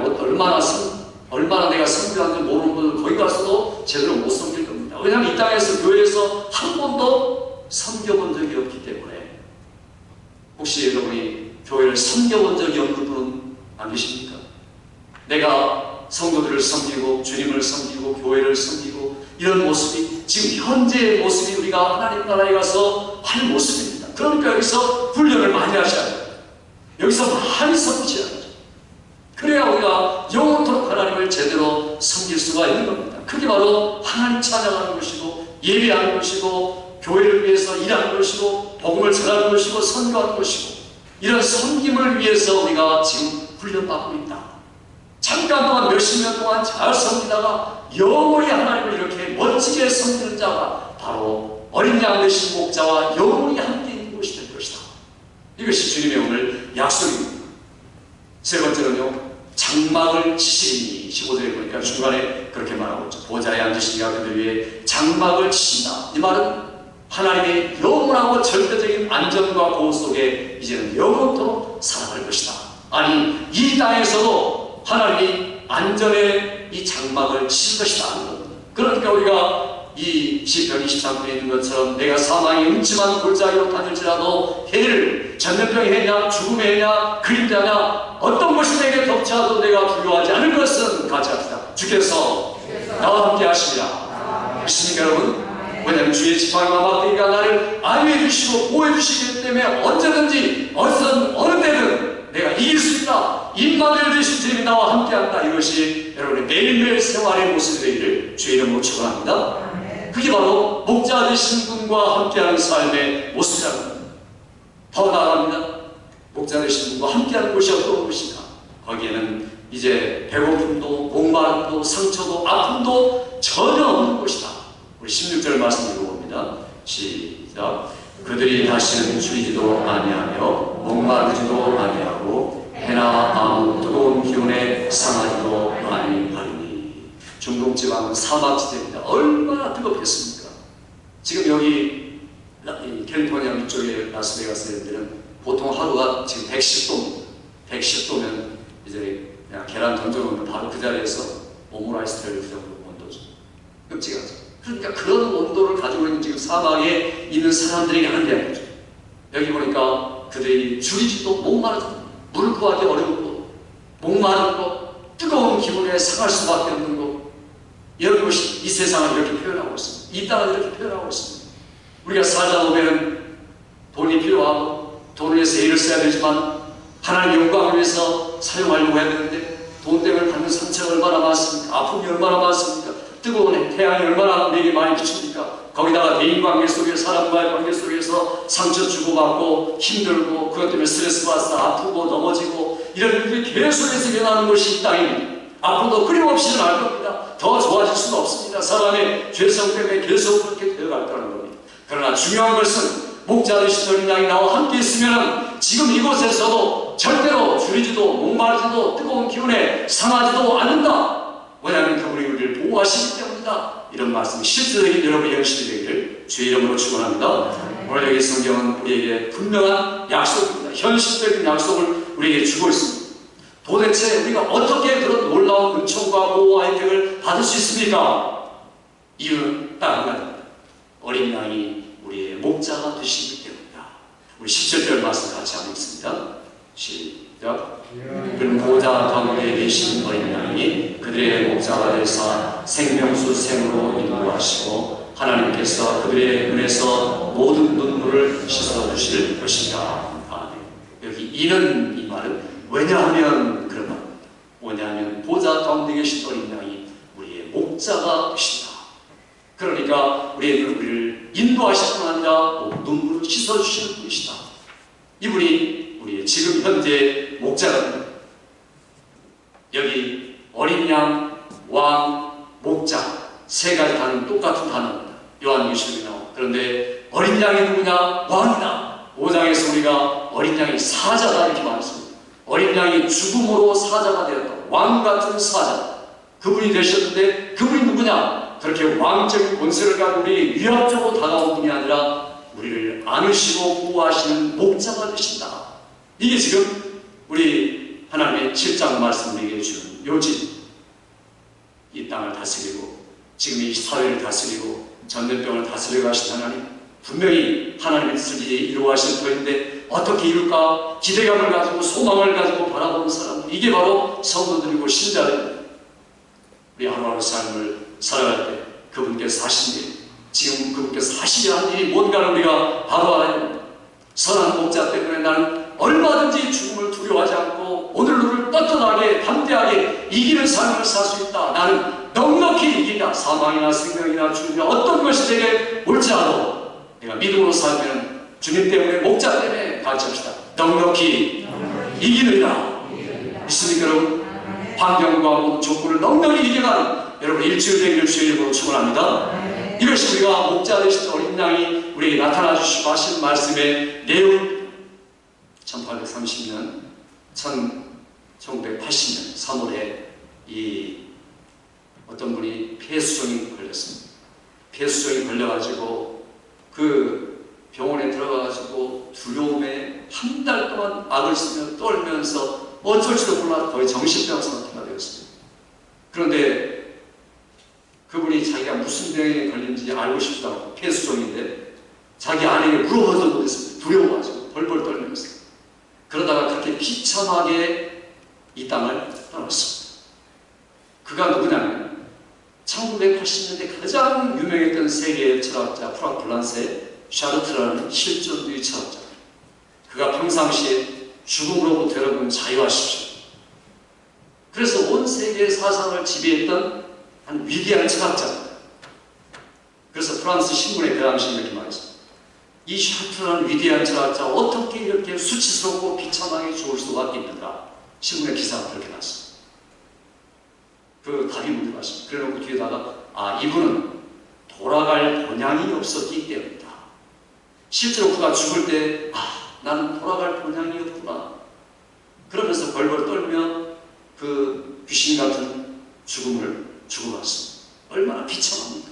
얼마나 내가 섬겨하는지 모르는 분은 거기 가서도 제대로 못 섬길 겁니다. 왜냐하면 이 땅에서 교회에서 한 번도 섬겨본 적이 없기 때문에. 혹시 여러분이 교회를 섬겨본 적이 없는 분은 안 계십니까? 내가 성도들을 섬기고 주님을 섬기고 교회를 섬기고 이런 모습이 지금 현재의 모습이 우리가 하나님 나라에 가서 할 모습입니다. 그러니까 여기서 훈련을 많이 하셔야 돼요. 여기서 많이 섬기셔야 돼요. 그래야 우리가 영원토록 하나님을 제대로 섬길 수가 있는 겁니다. 그게 바로 하나님 찬양하는 것이고 예배하는 것이고 교회를 위해서 일하는 것이고 복음을 전하는 것이고 선교하는 것이고 이런 섬김을 위해서 우리가 지금 훈련받고 있다. 잠깐 동안 몇십 년 동안 잘 섬기다가 영원히 하나님을 이렇게 멋지게 섬기는 자가 바로 어린 양 되신 목자와 영원히 함께 있는 것이 될 것이다. 이것이 주님의 오늘 약속입니다. 세 번째는요, 장막을 치시니. 15절에 보니까 중간에 그렇게 말하고 있죠. 보좌에 앉으시니가 그들 위에 장막을 치신다. 이 말은 하나님의 영원하고 절대적인 안전과 보호 속에 이제는 영원토록 살아갈 것이다. 아니, 이 땅에서도 하나님이 안전의 이 장막을 치실 것이다. 그러니까 우리가 이 시편 23편에 있는 것처럼 내가 사망의 음침한 골짜기로 다닐지라도 해를 전염병의 해냐 죽음의 해냐 그림자냐 어떤 것이 내게 덮쳐도 내가 두려워하지 않을 것은 같이 합시다. 주께서 나와 함께 하시리라. 믿습니까 여러분? 왜냐하면 주의 지팡이와 막대기가 나를 안위해 주시고 보호해 주시기 때문에 언제든지 어디서든 어느 때든 내가 이길 수 있다. 임마누엘 되신 주님이 나와 함께한다. 이것이 여러분의 매일매일 생활의 모습이 되기를 주의 이름으로 축원합니다. 그게 바로 목자 되신 분과 함께하는 삶의 모습이랍니다. 더 나아갑니다. 목자 되신 분과 함께하는 곳이 어떤 곳인가? 거기에는 이제 배고픔도 목마름도 상처도 아픔도 전혀 없는 곳이다. 우리 16절 말씀 읽어봅니다. 시작. 그들이 다시는 줄이지도 아니하며 목마르지도 아니하고 해나 아무 뜨거운 기운에 상하지도 아니하리니. 중동 지방은 사막지대입니다. 얼마나 뜨겁겠습니까? 지금 여기 캘리포니아 위쪽에 라스베가스에는 보통 하루가 지금 110도, 110도면 이제 그냥 계란 던져놓으면 바로 그 자리에서 오므라이스를 그 정도 온도죠. 끔찍하죠. 그러니까 그런 온도를 가지고 있는 지금 사막에 있는 사람들에게 하는 이야기죠. 여기 보니까 그들이 줄이지도 목마르지도 물을 구하기 어려운 것, 목마른 것, 뜨거운 기분에 상할 수밖에 없는 것, 이런 것이 이 세상을 이렇게 표현하고 있습니다. 이 땅을 이렇게 표현하고 있습니다. 우리가 살다 보면 돈이 필요하고 돈을 위해서 일을 써야 되지만 하나님의 영광을 위해서 사용하려고 해야 되는데 돈 때문에 받는 상처가 얼마나 많습니까? 아픔이 얼마나 많습니까? 뜨거운 태양이 얼마나 우리에게 많이 비춥니까? 거기다가 대인관계 속에서 사람과의 관계 속에서 상처 주고받고 힘들고 그것 때문에 스트레스 받아서 아프고 넘어지고 이런 일들이 계속해서 일어나는 것이 이 땅입니다. 앞으로도 끊임없이는 알 겁니다. 더 좋아질 수는 없습니다. 사람의 죄성 때문에 계속 그렇게 되어갈 거라는 겁니다. 그러나 중요한 것은 목자 되신 어린 양이 나와 함께 있으면 지금 이곳에서도 절대로 줄이지도 목마르지도 뜨거운 기운에 상하지도 않는다. 왜냐하면 그분이 우리를 보호하시기 때문이다. 이런 말씀이 실제적인 여러분의 현실이 되기를 주의 이름으로 축원합니다. 오늘 여기 성경은 우리에게 분명한 약속입니다. 현실적인 약속을 우리에게 주고 있습니다. 도대체 우리가 어떻게 그런 놀라운 은총과 보호와 혜택을 받을 수 있습니까? 이유는 딱 한 가지입니다. 어린 양이 우리의 목자가 되시기 때문이다. 우리 17절 말씀 같이 한번 읽습니다. 시작. 그는 보호자 가운데 계신 어린 양이 그들의 목자가 되사 생명수 샘으로 인도하시고 하나님께서 그들의 눈에서 모든 눈물을 씻어주실 것이다. 아멘. 여기 이는 이 말은 왜냐하면 그런 말입니다. 왜냐하면 보호자 가운데 계신 어린 양이 우리의 목자가 되신다. 그러니까 우리를 인도하실 뿐 아니라 눈물을 씻어주시는 분이시다. 이분이 우리의 지금 현재 목자입니다. 여기 어린 양, 왕, 목자 세 가지 단어는 똑같은 단어입니다. 요한계시록에 나오고. 그런데 어린 양이 누구냐? 왕이다. 5장에서 우리가 어린 양이 사자다 이렇게 말했습니다. 어린 양이 죽음으로 사자가 되었다. 왕 같은 사자. 그분이 되셨는데 그분이 누구냐? 그렇게 왕적인 권세를 가지고 우리 위압적으로 다가온 분이 아니라 우리를 안으시고 보호하시는 목자가 되신다. 이게 지금 우리 하나님의 7장 말씀 우리에게 주는 요지. 이 땅을 다스리고 지금 이 사회를 다스리고 전염병을 다스려 가신 하나님, 분명히 하나님의 뜻을 이루어가실 터인데 어떻게 이룰까? 기대감을 가지고 소망을 가지고 바라보는 사람들, 이게 바로 성도들이고 신자들입니다. 우리 하루하루 삶을 살아갈 때 그분께서 하신 일, 지금 그분께서 하시려 한 일이 뭔가를 우리가 바로 알아야 합니다. 선한 목자 때문에 나는 얼마든지 죽음을 두려워하지 않고 오늘을 떳떳하게 담대하게 이기는 삶을 살 수 있다. 나는 넉넉히 이긴다. 사망이나 생명이나 죽음이나 어떤 것이 내게 올지라도 내가 믿음으로 살면 주님 때문에 목자 때문에 가르칩시다. 넉넉히 이기느니라. 믿습니까 여러분? 환경과 모든 조건을 넉넉히 이겨가는 여러분 일주일 되기를 주의 이름으로 축원합니다. 이것이 우리가 목자 되신 어린 양이 우리에게 나타나 주시고 하신 말씀의 내용. 1830년 1980년 3월에 이 어떤 분이 폐수종이 걸렸습니다. 폐수종이 걸려가지고 그 병원에 들어가가지고 두려움에 한 달 동안 악을 쓰며 떨면서 어쩔 줄도 몰라 거의 정신병 상태가 되었습니다. 그런데 그분이 자기가 무슨 병에 걸린지 알고 싶다고, 폐수종인데 자기 아내에게 물어보지도 못했습니다. 두려워가지고 벌벌 떨면서. 그러다가 그렇게 비참하게 이 땅을 떠났습니다. 그가 누구냐면 1980년대 가장 유명했던 세계의 철학자 프랑크 블란세 샤르트라는 실존주의 철학자. 그가 평상시에 죽음으로부터 여러분 자유하십시오. 그래서 온 세계의 사상을 지배했던 한 위대한 철학자입니다. 그래서 프랑스 신문에 그 당시 이렇게 말했습니다. 이 샤르트라는 위대한 철학자 어떻게 이렇게 수치스럽고 비참하게 죽을 수가 있는가? 신문에 기사가 그렇게 났습니다. 그 답이 문제 같습니다. 그래놓고 뒤에다가 이분은 돌아갈 본향이 없었기 때문이다. 실제로 그가 죽을 때 나는 돌아갈 본향이 없구나. 그러면서 벌벌 떨며 그 귀신 같은 죽음을 죽어갔습니다. 얼마나 비참합니까?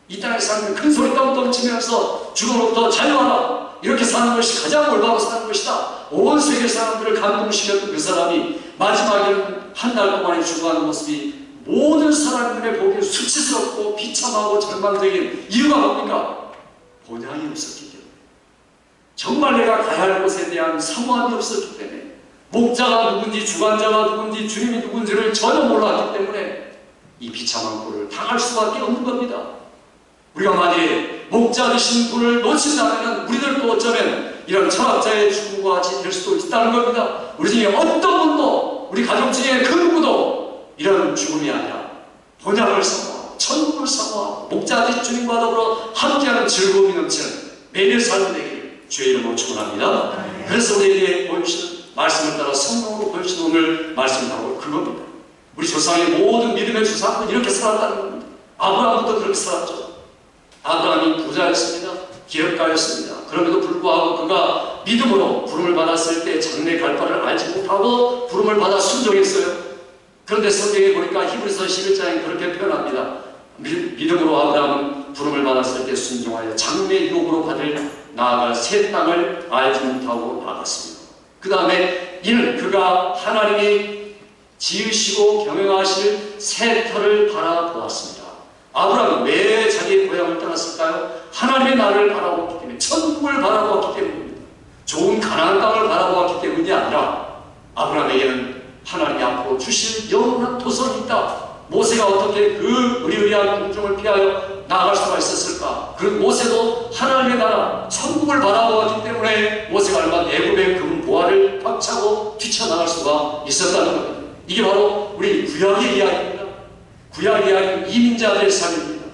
이 땅의 사람들은 큰 소리 떵떵 치면서 죽음으로부터 자유하라, 이렇게 사는 것이 가장 올바로 사는 것이다. 온 세계 사람들을 감동시켰던 그 사람이 마지막에는 한 달 동안에 죽어가는 모습이 모든 사람들의 보기에 수치스럽고 비참하고 절망적인 이유가 뭡니까? 본향이 없었기 때문에, 정말 내가 가야 할 곳에 대한 사모함이 없었기 때문에, 목자가 누군지 주관자가 누군지 주님이 누군지를 전혀 몰랐기 때문에 이 비참한 꼴을 당할 수밖에 없는 겁니다. 우리가 만일에 목자 되신 분을 놓친다면 우리들도 어쩌면 이런 철학자의 죽음과 같이 될 수도 있다는 겁니다. 우리 중에 어떤 분도, 우리 가족 중에 그 누구도 이런 죽음이 아니라 본향을 사모하고 천국을 사모하고 목자 되신 주님과 더불어 함께하는 즐거움이 넘치는 매일 삶이 되기를 주의 이름으로 축원합니다. 그래서 우리에게 보여주시는 말씀을 따라 성령으로 보여주시는 오늘 말씀이 바로 그겁니다. 우리 조상의 모든 믿음의 주상은 이렇게 살았다는 겁니다. 아브라함도 그렇게 살았죠. 아브라함이 부자였습니다. 기업가였습니다. 그럼에도 불구하고 그가 믿음으로 부름을 받았을 때 장래 갈 바를 알지 못하고 부름을 받아 순종했어요. 그런데 성경에 보니까 히브리서 11장에 그렇게 표현합니다. 믿음으로 아브라함은 부름을 받았을 때 순종하여 장래 유업으로 받을 나아갈 새 땅을 알지 못하고 나갔습니다. 그 다음에 이는 그가 하나님이 지으시고 경영하실 새 터를 바라보았습니다. 아브라함은 왜 자기의 고향을 떠났을까요? 하나님의 나라를 바라보았기 때문에, 천국을 바라보았기 때문입니다. 좋은 가나안 땅을 바라보았기 때문이 아니라 아브라함에게는 하나님이 앞으로 주실 영원한 도성이 있다. 모세가 어떻게 그 의리의리한 공중을 피하여 나아갈 수가 있었을까? 그 모세도 하나님의 나라, 천국을 바라보았기 때문에 모세가 얼마 애굽의 금 보화를 박차고 뛰쳐나갈 수가 있었다는 겁니다. 이게 바로 우리 구약의 이야기입니다. 구약 이야기는 이민자들의 삶입니다.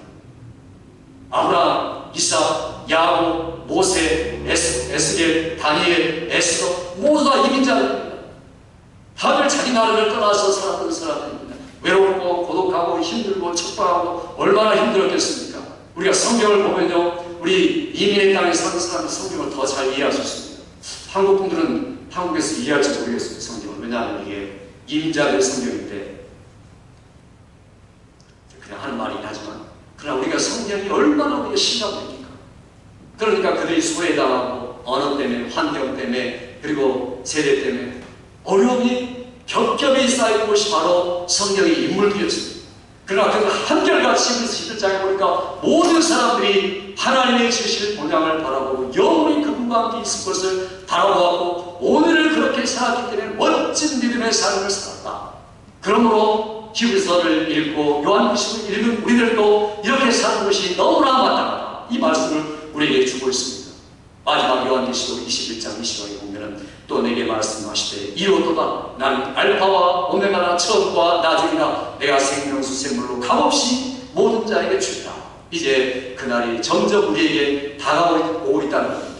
아브라함, 이삭, 야곱, 모세, 에스겔, 다니엘, 에스더 모두 다 이민자들입니다. 다들 자기 나라를 떠나서 살았던 사람들입니다. 외롭고 고독하고 힘들고 척박하고 얼마나 힘들었겠습니까? 우리가 성경을 보면요, 우리 이민의 땅에 사는 사람은 성경을 더 잘 이해할 수 있습니다. 한국 분들은 한국에서 이해할지 모르겠습니다. 성경을. 왜냐하면 이게 이민자들의 성경인데 그냥 하는 말이긴 하지만, 그러나 우리가 성경이 얼마나 우리가 심각합니까? 그러니까 그들이 소외당하고 언어 때문에, 환경 때문에, 그리고 세대 때문에 어려움이 겹겹이 쌓이는 것이 바로 성경의 인물들이었습니다. 그러나 그 한결같이 11장에 보니까 모든 사람들이 하나님의 지으실 본향을 바라보고 영원히 그분과 함께 있을 것을 바라보았고 오늘을 그렇게 살았기 때문에 멋진 믿음의 삶을 살았다. 그러므로 히브리서를 읽고 요한계시록을 읽은 우리들도 이렇게 사는 것이 너무나 마땅하다. 이 말씀을 우리에게 주고 있습니다. 마지막 요한계시록 21장 20절에 보면은 또 내게 말씀하시되 이로도다 나는 알파와 오메가나 처음과 나중이라 내가 생명수 샘물로 값없이 모든 자에게 주리라. 이제 그날이 점점 우리에게 다가오고 있다는 겁니다.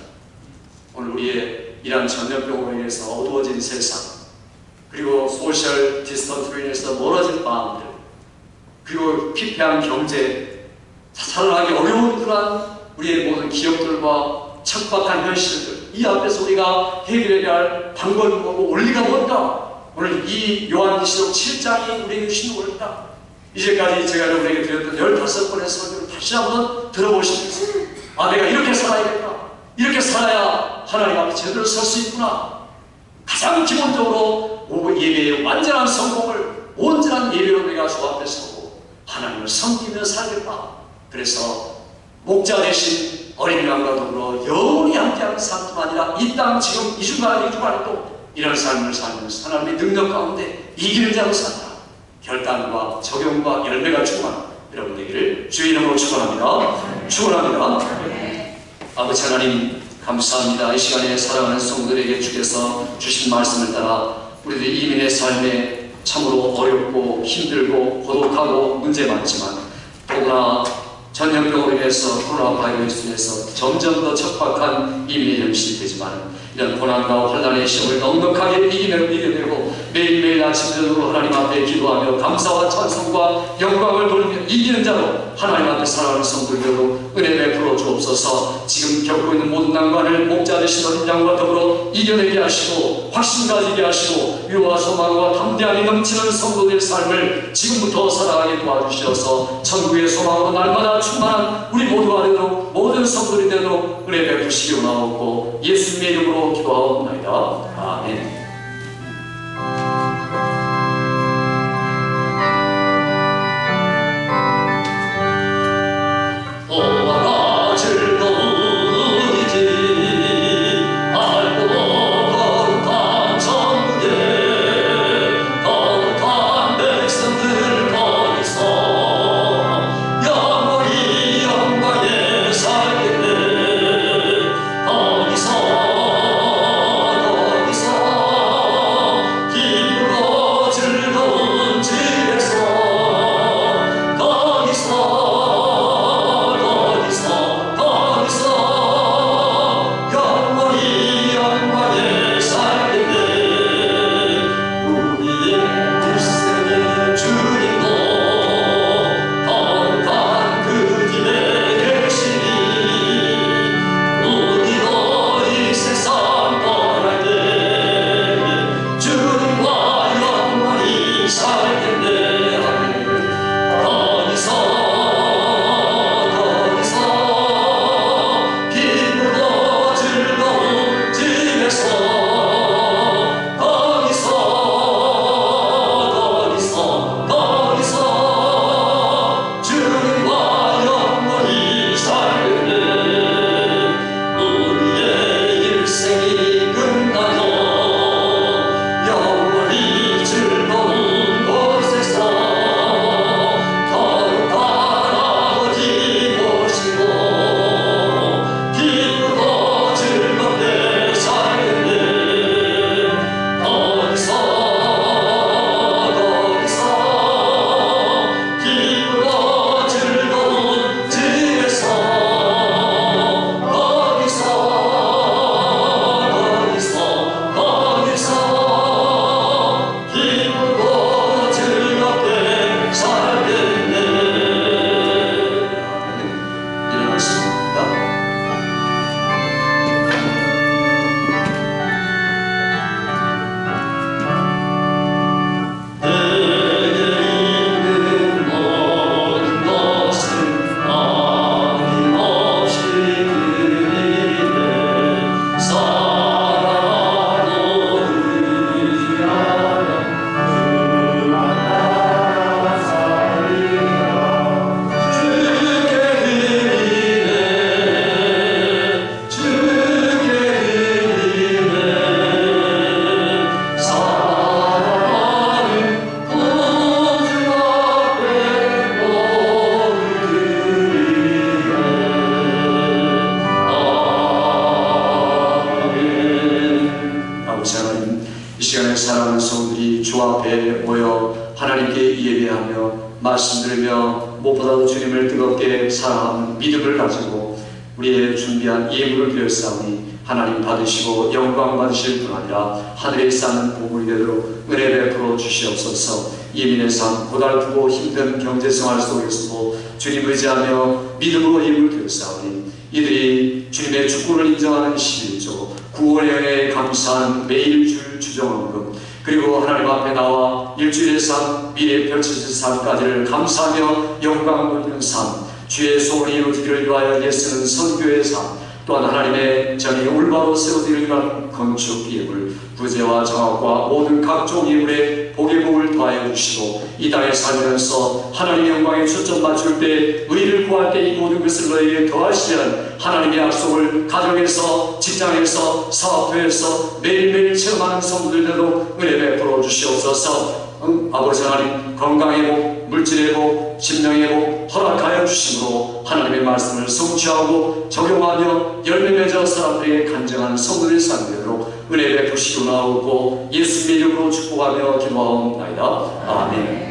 오늘 우리의 이러한 전염병으로 인해서 어두워진 세상, 그리고 소셜 디스턴스로 인해서 멀어진 마음들, 그리고 피폐한 경제, 살아나기 어려운 그러한 우리의 모든 기업들과 척박한 현실들, 이 앞에서 우리가 해결해야 할 방법이 뭐고 원리가 뭔가, 오늘 이 요한계시록 7장이 우리에게 주신 원리다. 이제까지 제가 여러분에게 드렸던 15번의 설교를 다시 한번 들어보시면서 내가 이렇게 살아야겠다, 이렇게 살아야 하나님 앞에 제대로 설 수 있구나. 가장 기본적으로 예배의 완전한 성공을, 온전한 예배로 내가 주 앞에 서고 하나님을 섬기며 살겠다. 그래서 목자 대신 어린 양과 더불어 영원히 함께하는 삶뿐 아니라 이 땅 지금 이 주간에도 이런 삶을 살면서 하나님의 능력 가운데 이기는 자로 산다. 결단과 적용과 열매가 충만한 여러분 되기를 주의 이름으로 축원합니다. 축원합니다. 아버지 하나님 감사합니다. 이 시간에 사랑하는 성도들에게 주께서 주신 말씀을 따라 우리들 이민의 삶에 참으로 어렵고 힘들고 고독하고 문제 많지만 더구나 전염병으로 인해서 코로나 바이러스로 인해서 점점 더 척박한 이민의 현실이 되지만 이런 고난과 환난의 시험을 넉넉하게 이겨내고 매일매일 아침저녁으로 하나님 앞에 기도하며 감사와 찬송과 영광을 돌리며 이기는 자로 하나님 앞에 살아가는 성도들로 은혜 베풀어 주옵소서. 지금 겪고 있는 모든 난관을 목자 되신 어린 양과 더불어 이겨내게 하시고 확신 가지게 하시고 위로와 소망과 담대함이 넘치는 성도들의 삶을 지금부터 살아가게 도와주셔서 천국의 소망으로 날마다 충만한 우리 모두가 되도록 모든 성도들이 되도록 은혜 베푸시기 원하옵고 예수님의 이름으로 기도하옵나이다. 아멘. 말씀 들으며 무엇보다도 주님을 뜨겁게 사랑하는 믿음을 가지고 우리의 준비한 예물을 드렸사오니 하나님 받으시고 영광 받으실 뿐 아니라 하늘에 쌓는 보물이 되도록 은혜 베풀어 주시옵소서. 예민의 삶, 고달프고 힘든 경제생활 속에서도 주님 의지하며 믿음으로 예물을 드렸사오니 이들이 주님의 축복을 인정하는 11조, 구원에 감사하는 매일 줄 주정원금, 그리고 하나님 앞에 나와 일주일의 삶, 미래에 펼쳐질 삶까지를 감사하며 영광 돌리는 삶, 주의 소원이 이루어지기를 위하여 애쓰는 선교의 삶, 또한 하나님의 전이 올바로 세워지기를 위한 건축 예물, 부재와 장학과 모든 각종 예물에 복의 복을 더하여 주시고 이 땅에 살면서 하나님의 영광에 초점 맞출 때 의를 구할 때 이 모든 것을 너에게 더하시는 하나님의 약속을 가정에서 직장에서 사업터에서 매일매일 체험하는 성도들대로 은혜 베풀어 주시옵소서. 아버지 하나님 건강의 복, 회복, 물질의 회복, 심령의 회복 허락하여 주심으로 하나님의 말씀을 성취하고 적용하며 열매 맺어 사람들에게 간증하는 성도들의 삶이 되도록 은혜 베푸시오나오고 예수님의 이름으로 축복하며 기도하옵나이다. 아멘.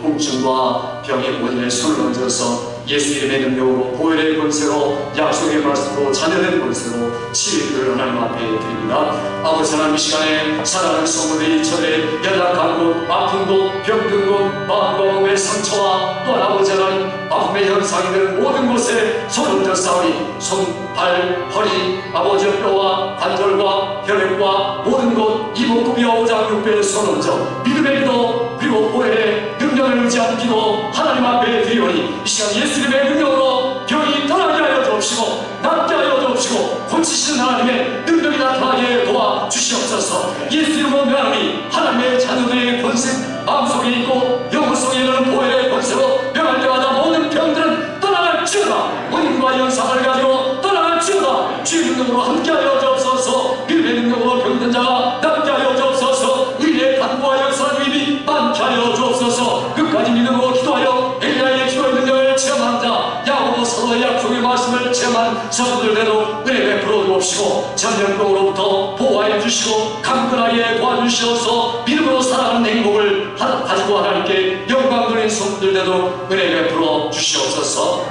통증과 병의 원인에 손을 얹어서 예수 이름의 능력으로 보혈의 권세로 약속의 말씀으로 자녀된 권세로 치유를 하나님 앞에 드립니다. 아버지 하나님, 이 시간에 사랑하는 성도들이 저들의 연약한 곳, 아픈 곳, 병든 곳, 마음과 몸의 상처와 또 아버지 하나님 아픔의 현상이 되는 모든 곳에 손을 얹어 싸우니 손, 발, 허리, 아버지 뼈와 관절과 혈액과 모든 곳 이목구비와 오장 육배에 손을 얹어 믿음의 기도 그리고 보혈의 능력을 의지한 기도 하나님 앞에 드리오니 이 시간 예수 이름의 능력으로 병이 떠나게 하여 주옵시고 낫게 하여 주옵시고 고치시는 하나님의 능력이 나타나게 도와주시옵소서. 예수 이름으로 명하니 하나님의 자녀들의 권세 마음속에 있고 영혼 속에 있는 보혈의 권세로 명할 때마다 모든 병들은 떠나갈지어다. 원인과 연상을 가지고 떠나갈지어다. 주의 능력으로 함께하여 주옵소서. 믿음의 능력으로 병든 자가 낫게 하여 주옵소서. 의의 간구와 역사는 힘이 많게 하여 주옵소서. 끝까지 믿음으로 기도하여 엘리야의 기도의 능력을 체험한 자 야고보 사도의 약속의 말씀을 체험한 성도들에도 은혜 베풀어 주옵시고 전염병으로부터 보호하여 주시고 강건하게 도와주시어서 믿음으로 살아가는 행복을 가지고 하나님께 영광 돌린 성도들에도 은혜 베풀어 주시옵소서.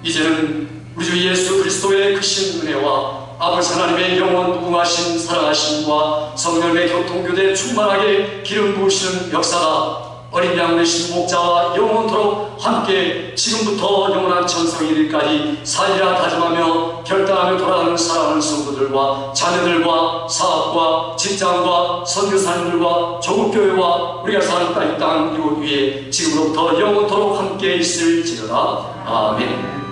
이제는 우리 주 예수 그리스도의 크신 은혜와 아버지 하나님의 영원 무궁하신 사랑하심과 성령의 교통교대 충만하게 기름 부으시는 역사가 어린 양 되신 목자와 영원토록 함께 지금부터 영원한 천성이 이르기까지 살리라 다짐하며 결단하며 돌아가는 사랑하는 성도들과 자녀들과 사업과 직장과 선교사님들과 조국교회와 우리가 사는 땅 이곳 위에 지금부터 영원토록 함께 있을지어다. 아멘.